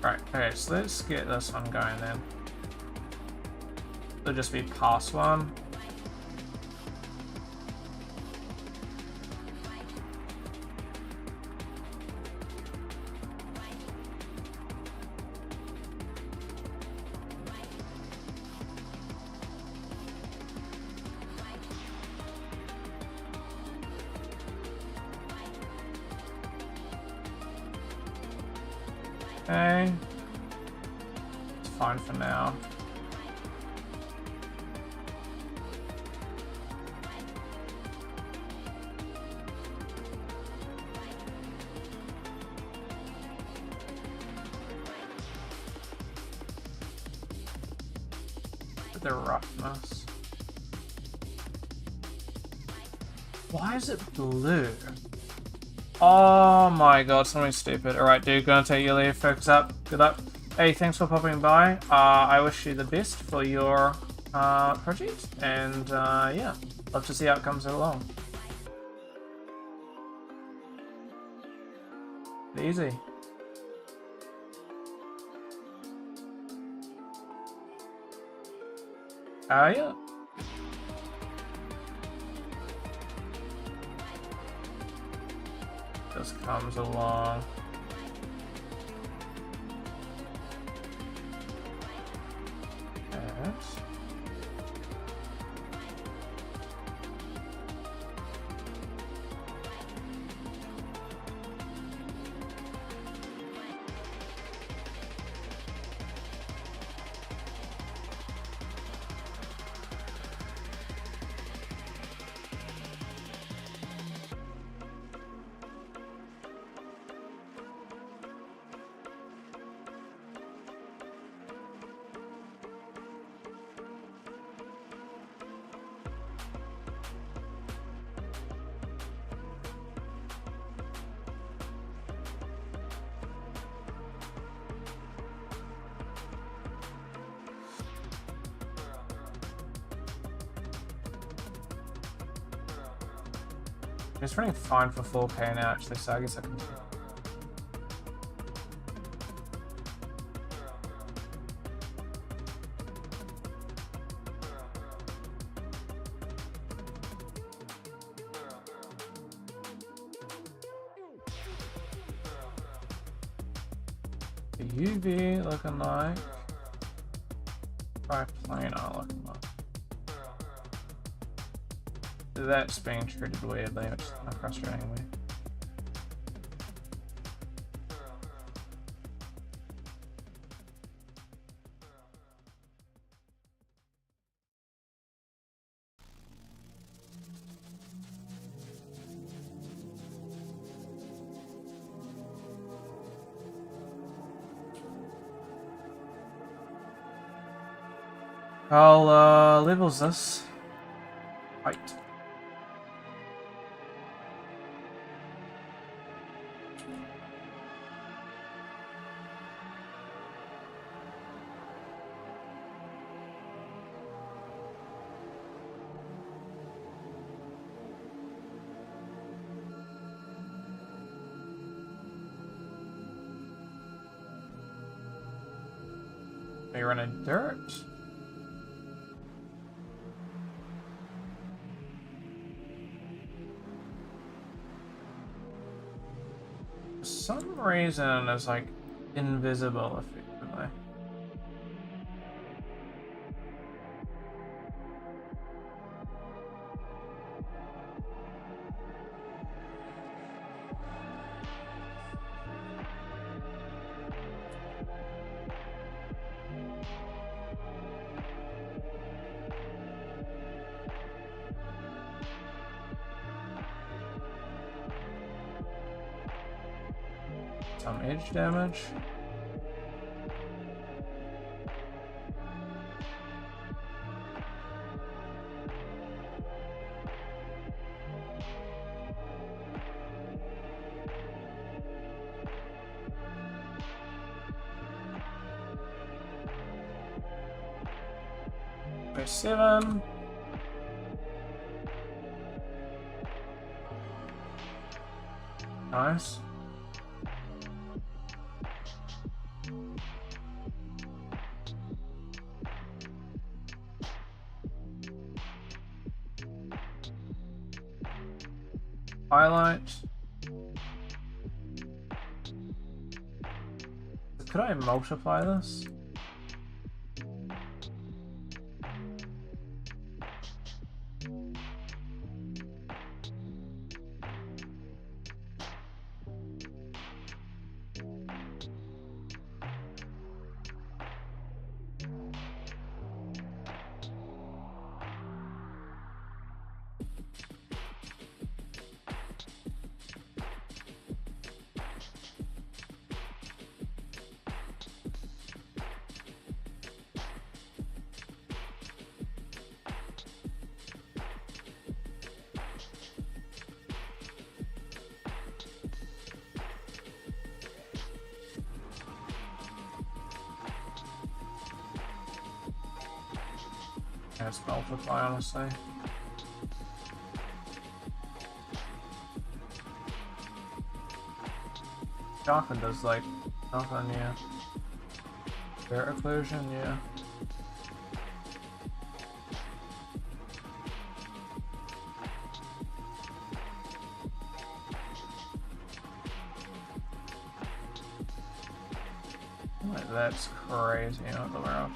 A: Right, okay, so let's get this one going then. It'll just be past 1. Okay. It's fine for now. the roughness. Why is it blue? Oh my god, something stupid. Alright, dude, gonna take your leave. Focus up. Good luck. Hey, thanks for popping by. I wish you the best for your project. And yeah, love to see how it comes along. Easy. Yeah. Just comes along. Yes. It's running fine for 4K now, actually, so I guess I can. The UV looking like. Triplanar looking like. That's being treated weirdly, which is kind of frustrating me. I'll levels this. Right. Are you running dirt? For some reason, it's like invisible effectively. Some edge damage. By 7. Nice. Highlight. Could I multiply this? It's multiply, honestly. Often does like nothing, yeah. Fair occlusion, yeah. Like, that's crazy, what the world.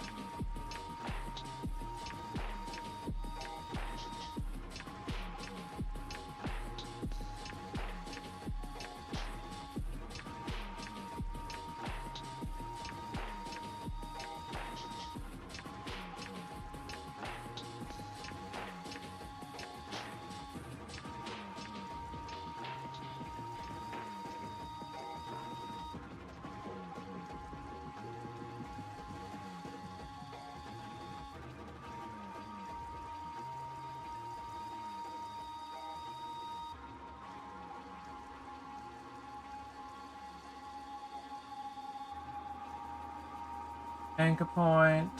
A: Anchor point.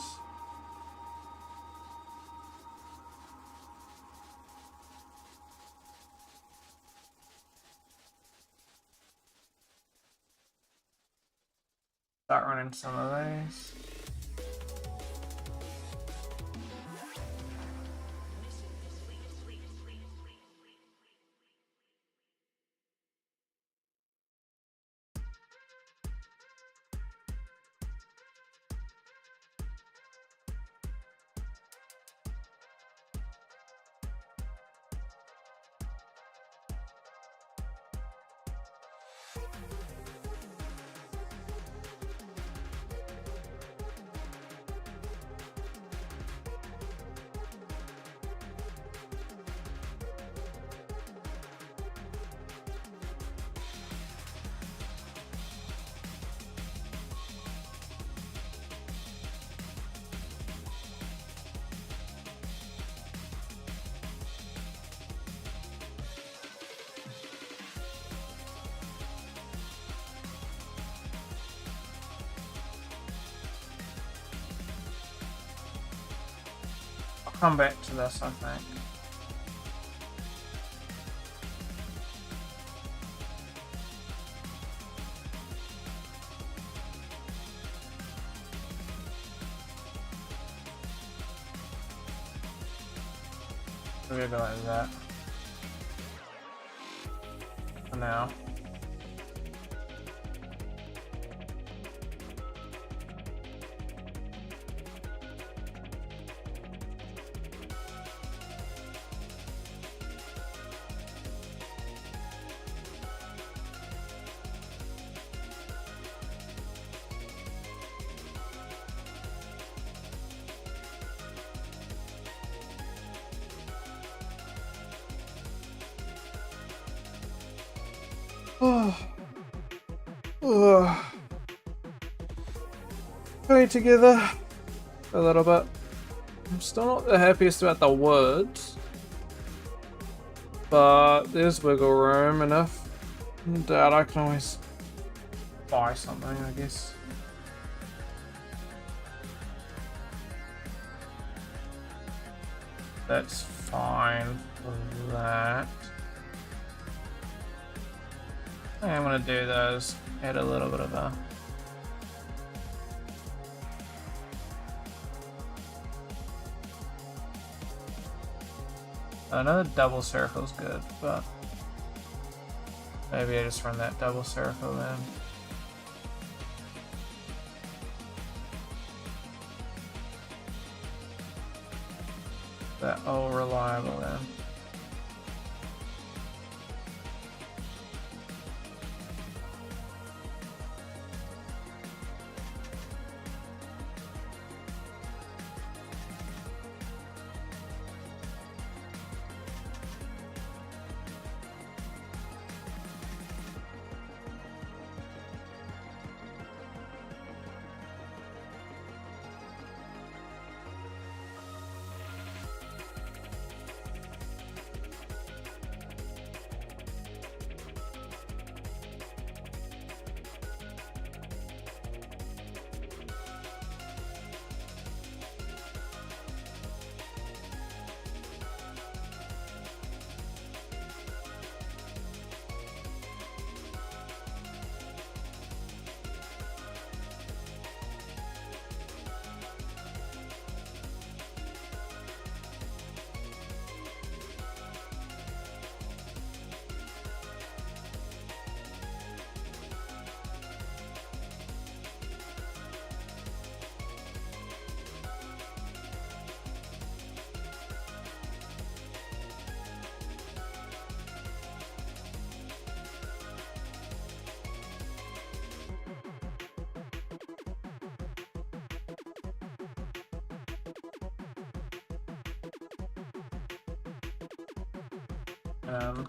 A: Start running some of these. Come back to this, I think. We're gonna go like that. For now. Putting together a little bit. I'm still not the happiest about the words, but there's wiggle room enough. No doubt I can always buy something, I guess. That's fine for that. I think I'm gonna do those. Add a little bit of a another double circle is good, but maybe I just run that double circle then. That all reliable then. Um,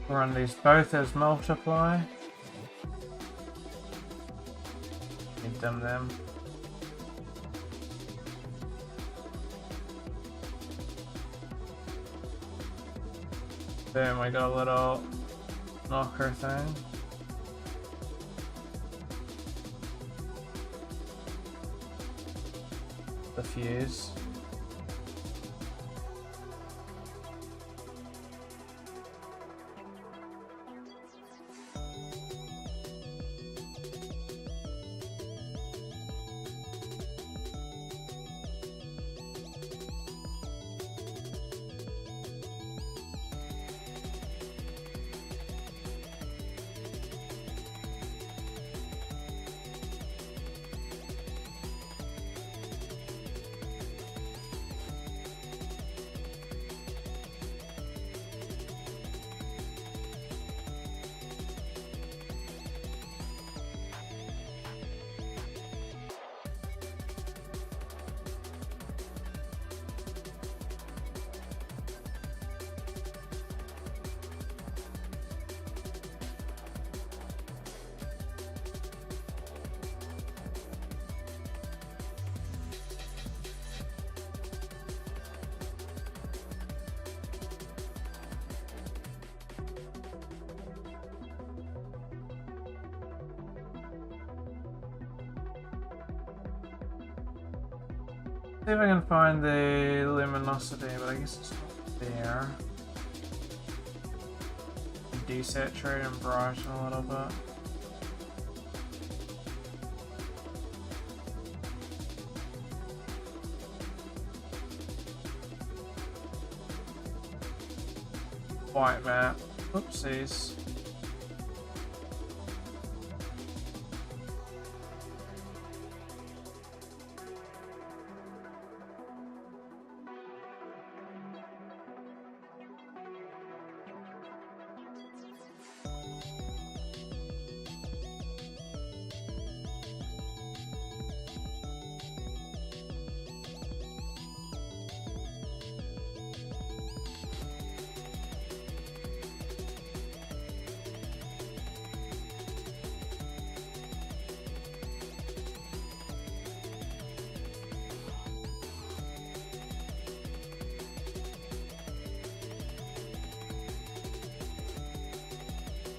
A: run these both as multiply. Need them. Boom, I got a little knocker thing. The fuse. See if I can find the luminosity, but I guess it's not there. Desaturate and brighten a little bit. White map. Oopsies.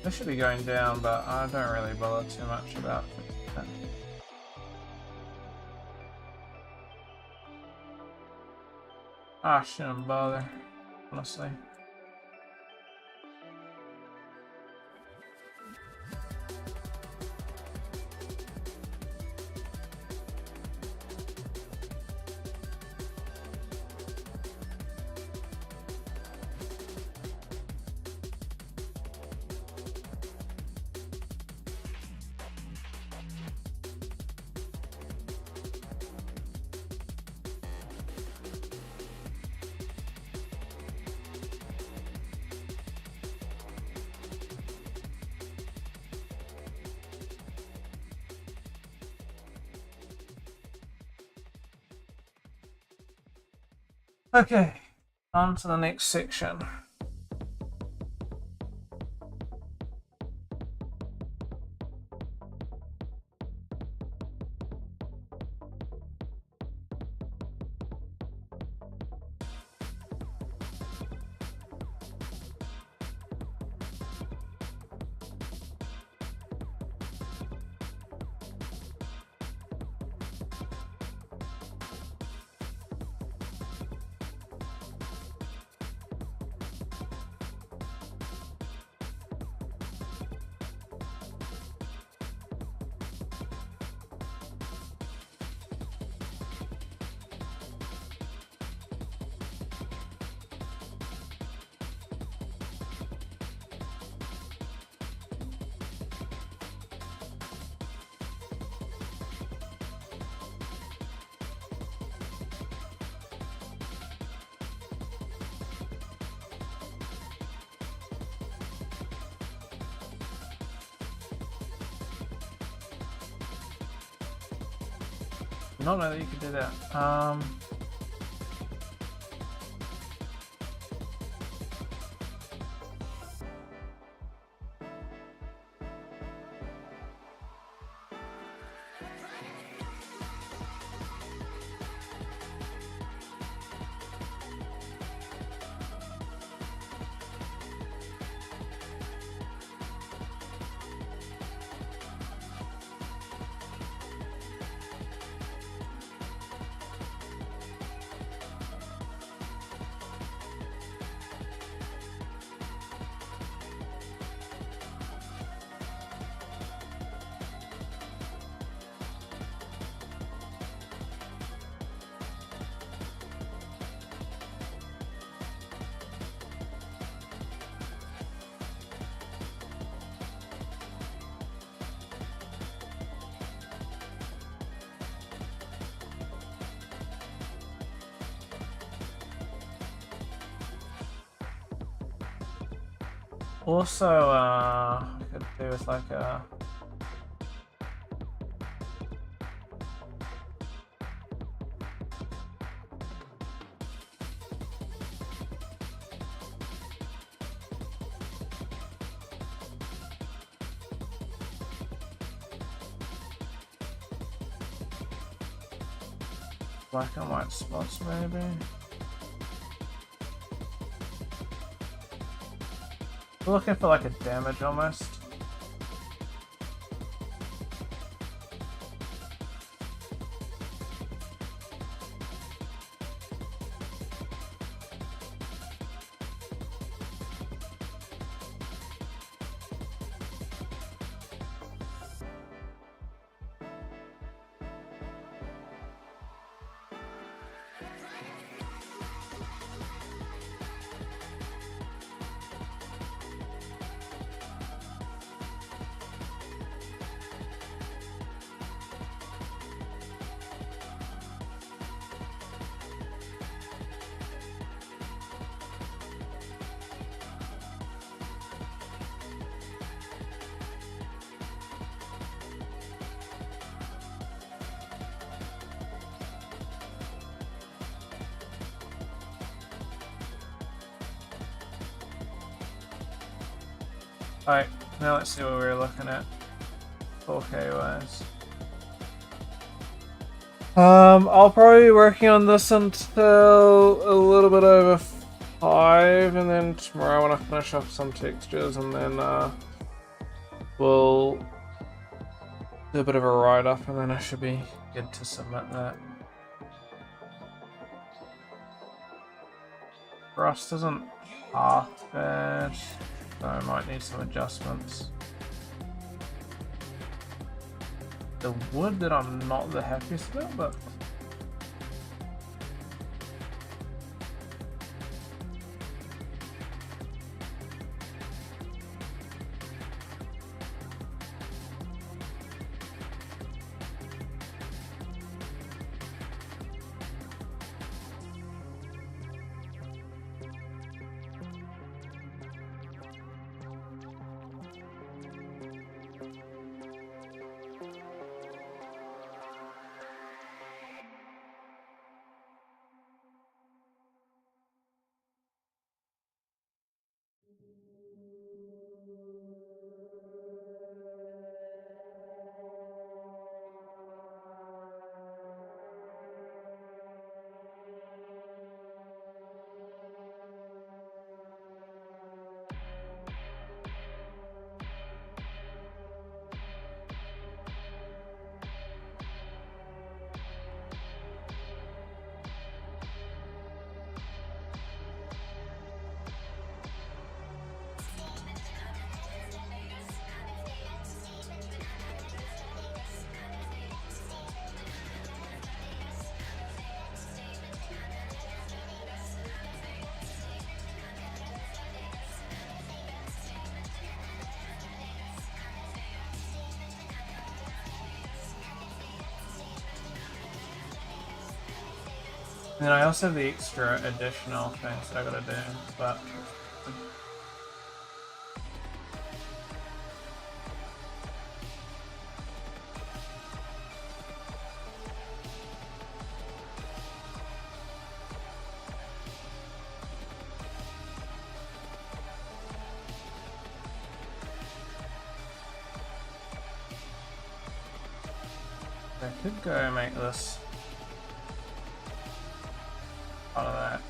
A: This should be going down, but I don't really bother too much about that. I shouldn't bother, honestly. Okay, on to the next section. Not know that you could do that. Also, I could do with like a. Black and white spots, maybe. We're looking for like a damage almost. Alright, now let's see what we're looking at 4K wise. I'll probably be working on this until a little bit over 5, and then tomorrow I want to finish off some textures, and then we'll do a bit of a write-up, and then I should be good to submit that. Rust isn't half bad, so I might need some adjustments. The wood that I'm not the happiest about, but And then I also have the extra additional things that I gotta do, but I could go make this part of that.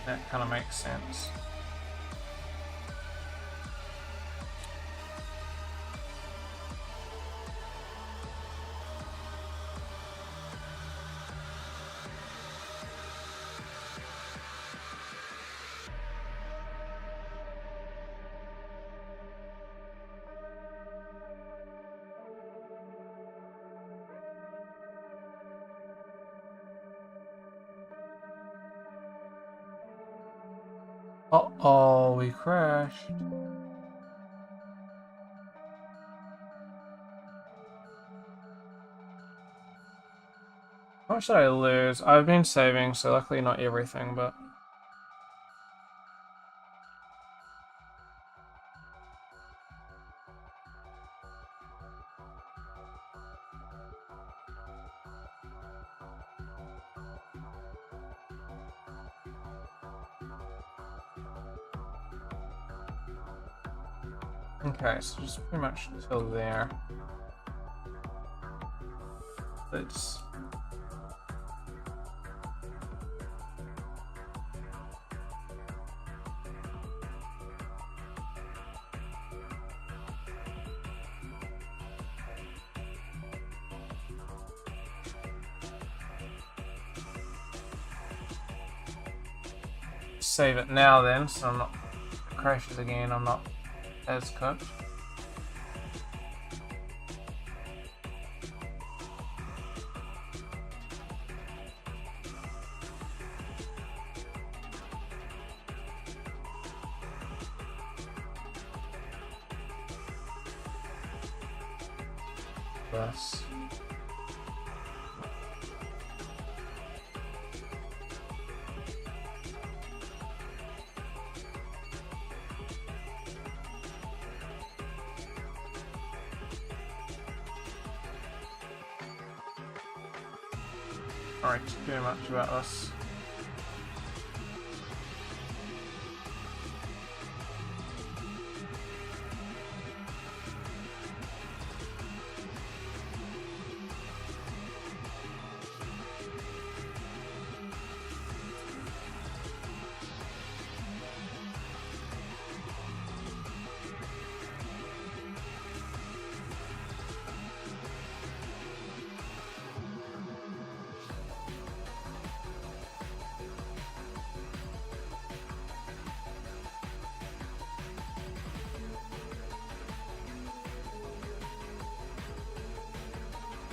A: That kind of makes sense. Uh-oh, we crashed. How much did I lose? I've been saving, so luckily not everything, but... Okay, so just pretty much until there. Let's... save it now then, so I'm not... If it crashes again, I'm not as cooked. Yes. Alright, too much about this.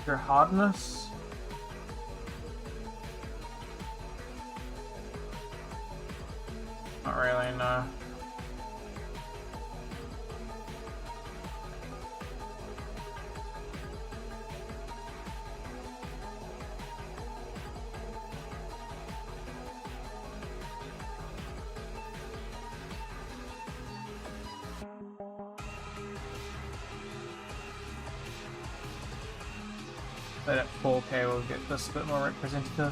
A: Your hardness? Not really, no. But at 4K we'll get this a bit more representative.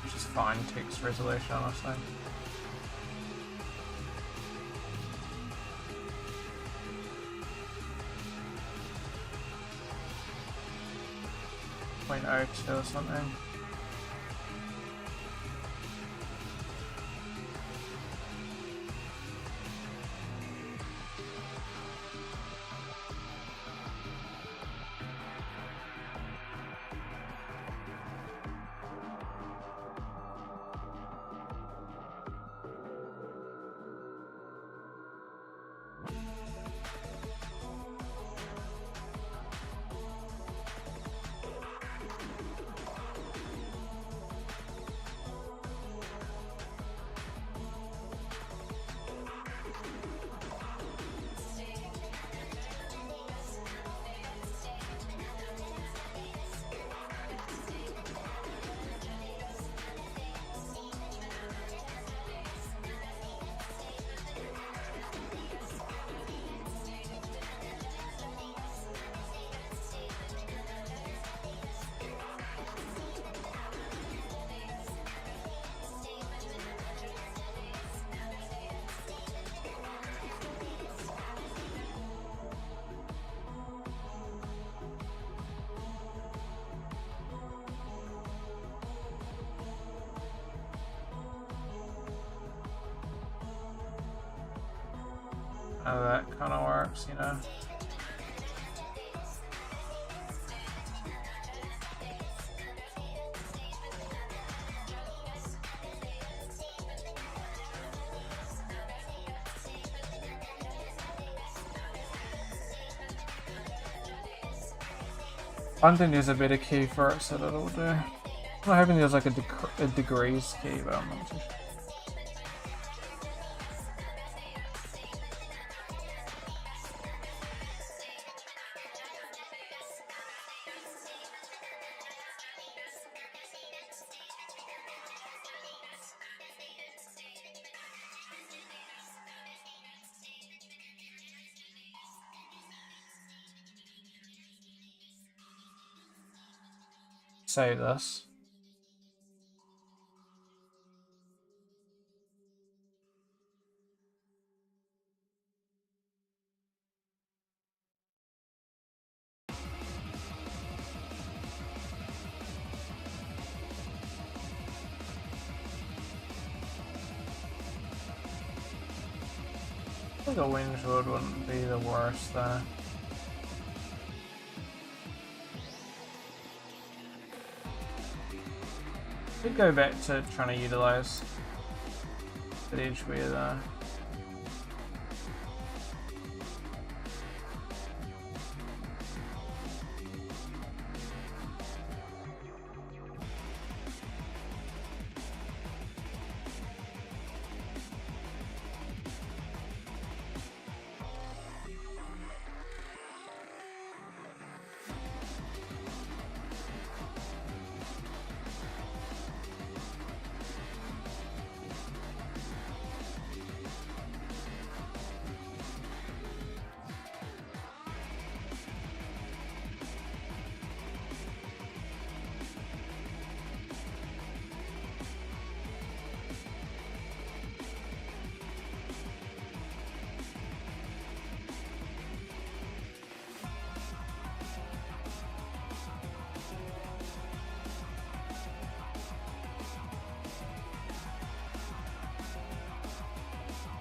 A: Which is fine text resolution, honestly. .02 or something. how that kind of works, you know. I don't think there's a better key for it, so that'll do. I'm not hoping there's like a degrees key, but I'm not too sure. Save this. I think a Winchwood wouldn't be the worst though. Could go back to trying to utilize the Edgeware though.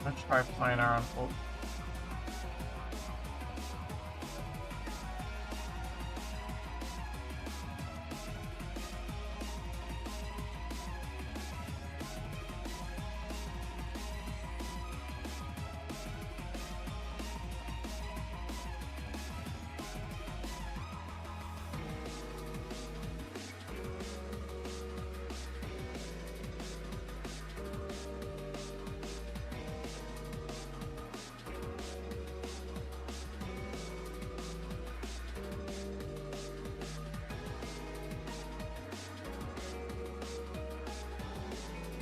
A: Let's try playing our own fault.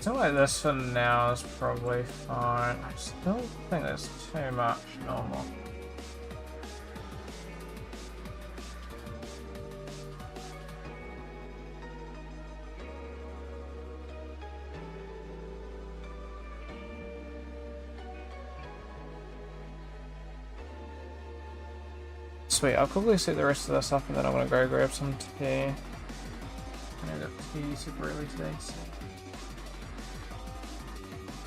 A: Something like this for now is probably fine. I still think that's too much normal. Sweet, I'll probably set the rest of this up and then I'm gonna go grab some tea. I need a tea super early today, so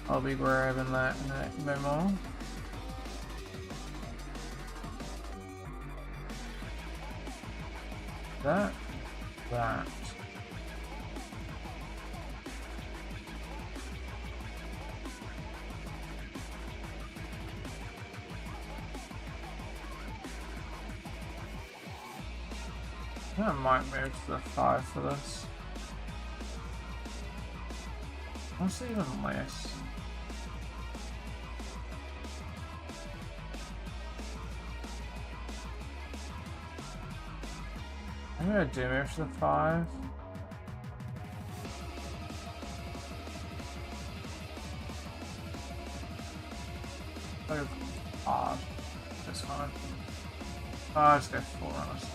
A: I'll be grabbing that in a bit more. That. I might move to the 5 for this. What's even less? I'm gonna do move to the 5. Go hard. That's fine. I'll just go 4 honestly.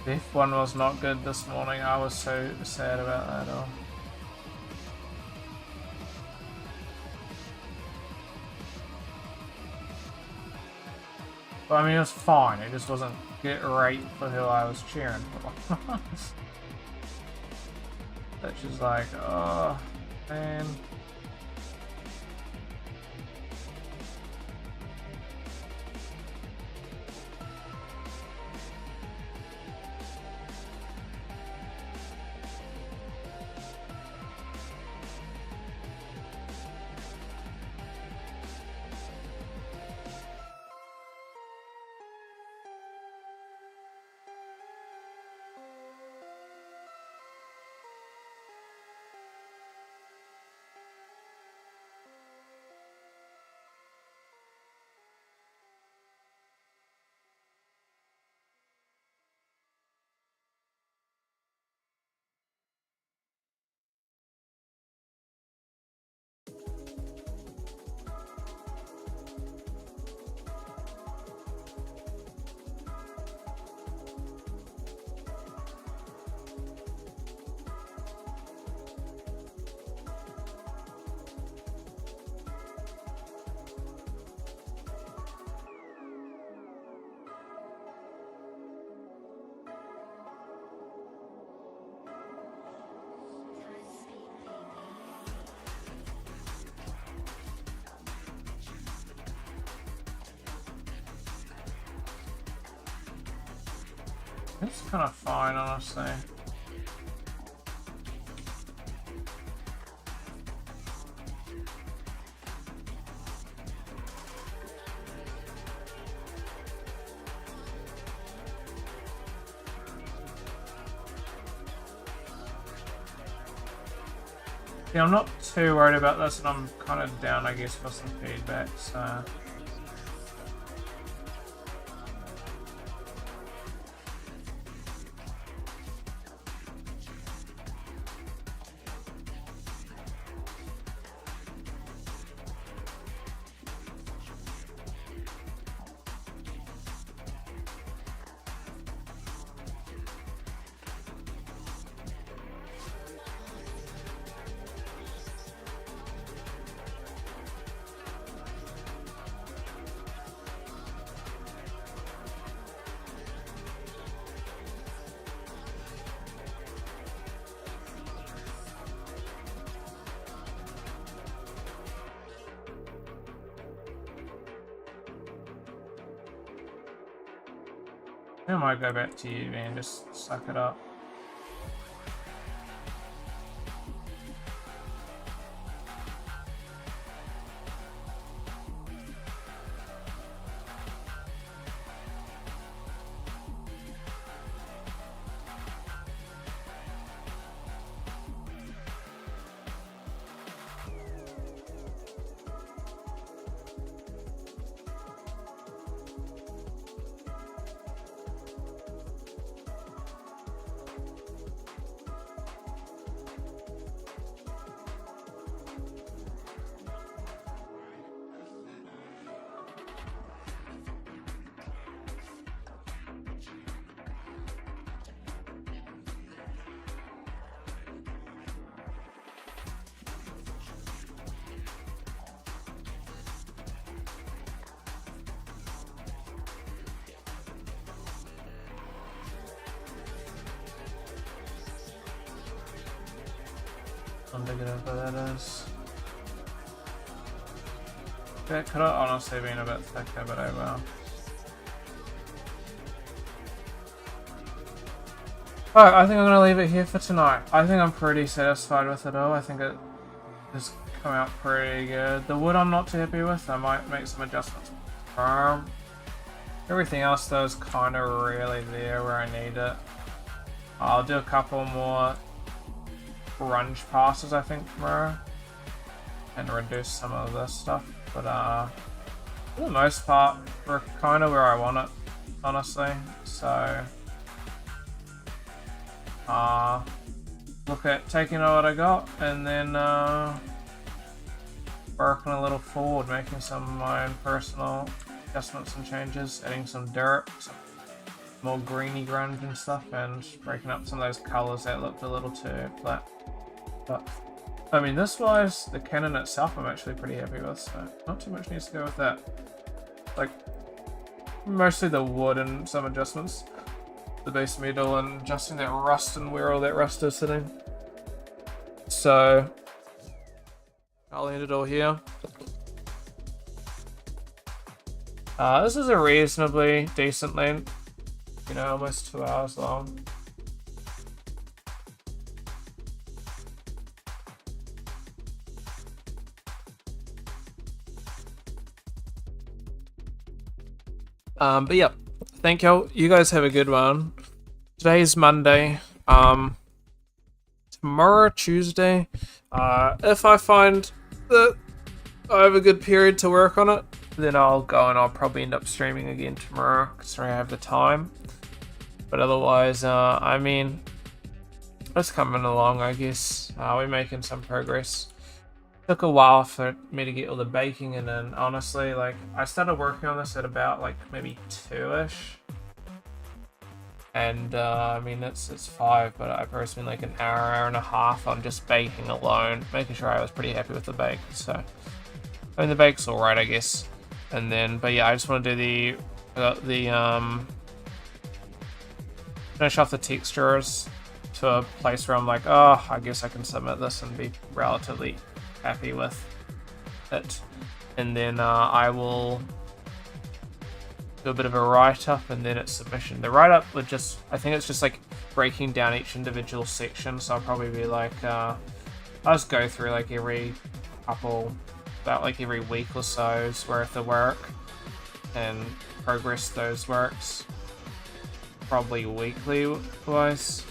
A: F1 was not good this morning. I was so sad about that all. But I mean, it was fine. It just wasn't great for who I was cheering for. That's just like, oh. And it's kind of fine, honestly. Yeah, I'm not too worried about this, and I'm kind of down, I guess, for some feedback, so... I might go back to you, man. Just suck it up. I'm digging up what that is. That could have honestly been a bit thicker, but oh well. Alright, I think I'm gonna leave it here for tonight. I think I'm pretty satisfied with it all. I think it has come out pretty good. The wood I'm not too happy with. I might make some adjustments. Everything else though is kind of really there where I need it. I'll do a couple more grunge passes, I think, tomorrow, and reduce some of this stuff. But for the most part, we're kind of where I want it, honestly. So look at taking what I got and then working a little forward, making some of my own personal adjustments and changes, adding some dirt, some more greeny grunge and stuff, and breaking up some of those colours that looked a little too flat. But I mean, this wise, the cannon itself I'm actually pretty happy with, so not too much needs to go with that. Like, mostly the wood and some adjustments, the base metal, and adjusting that rust and where all that rust is sitting. So I'll end it all here. This is a reasonably decent length. You know, almost 2 hours long. But yeah, thank you. You guys have a good one. Today's Monday. Tomorrow, Tuesday. If I find that I have a good period to work on it, then I'll go and I'll probably end up streaming again tomorrow because I have the time. But otherwise, I mean, it's coming along, I guess. We're making some progress. Took a while for me to get all the baking, and then honestly, like, I started working on this at about like maybe 2ish. And I mean, it's 5, but I probably spent like an hour and a half on just baking alone, making sure I was pretty happy with the bake. So, I mean, the bake's alright, I guess. And then, but yeah, I just want to do finish off the textures to a place where I'm like, oh, I guess I can submit this and be relatively happy with it. And then I will do a bit of a write-up, and then it's submission. The write-up would just, I think it's just like breaking down each individual section, so I'll probably be like, I'll just go through like every couple, about like every week or so's worth of work and progress those works, probably weekly wise.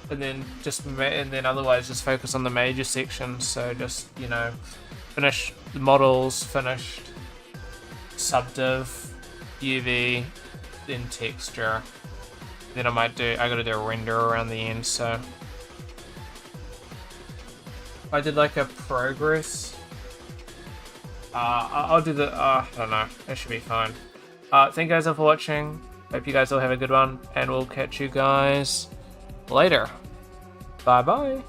A: And then otherwise just focus on the major sections. So just, you know, finish the models, finished subdiv, UV, then texture. Then I gotta do a render around the end. So if I did like a progress, I'll do the, I don't know, it should be fine. Thank you guys all for watching. Hope you guys all have a good one, and we'll catch you guys later. Bye bye.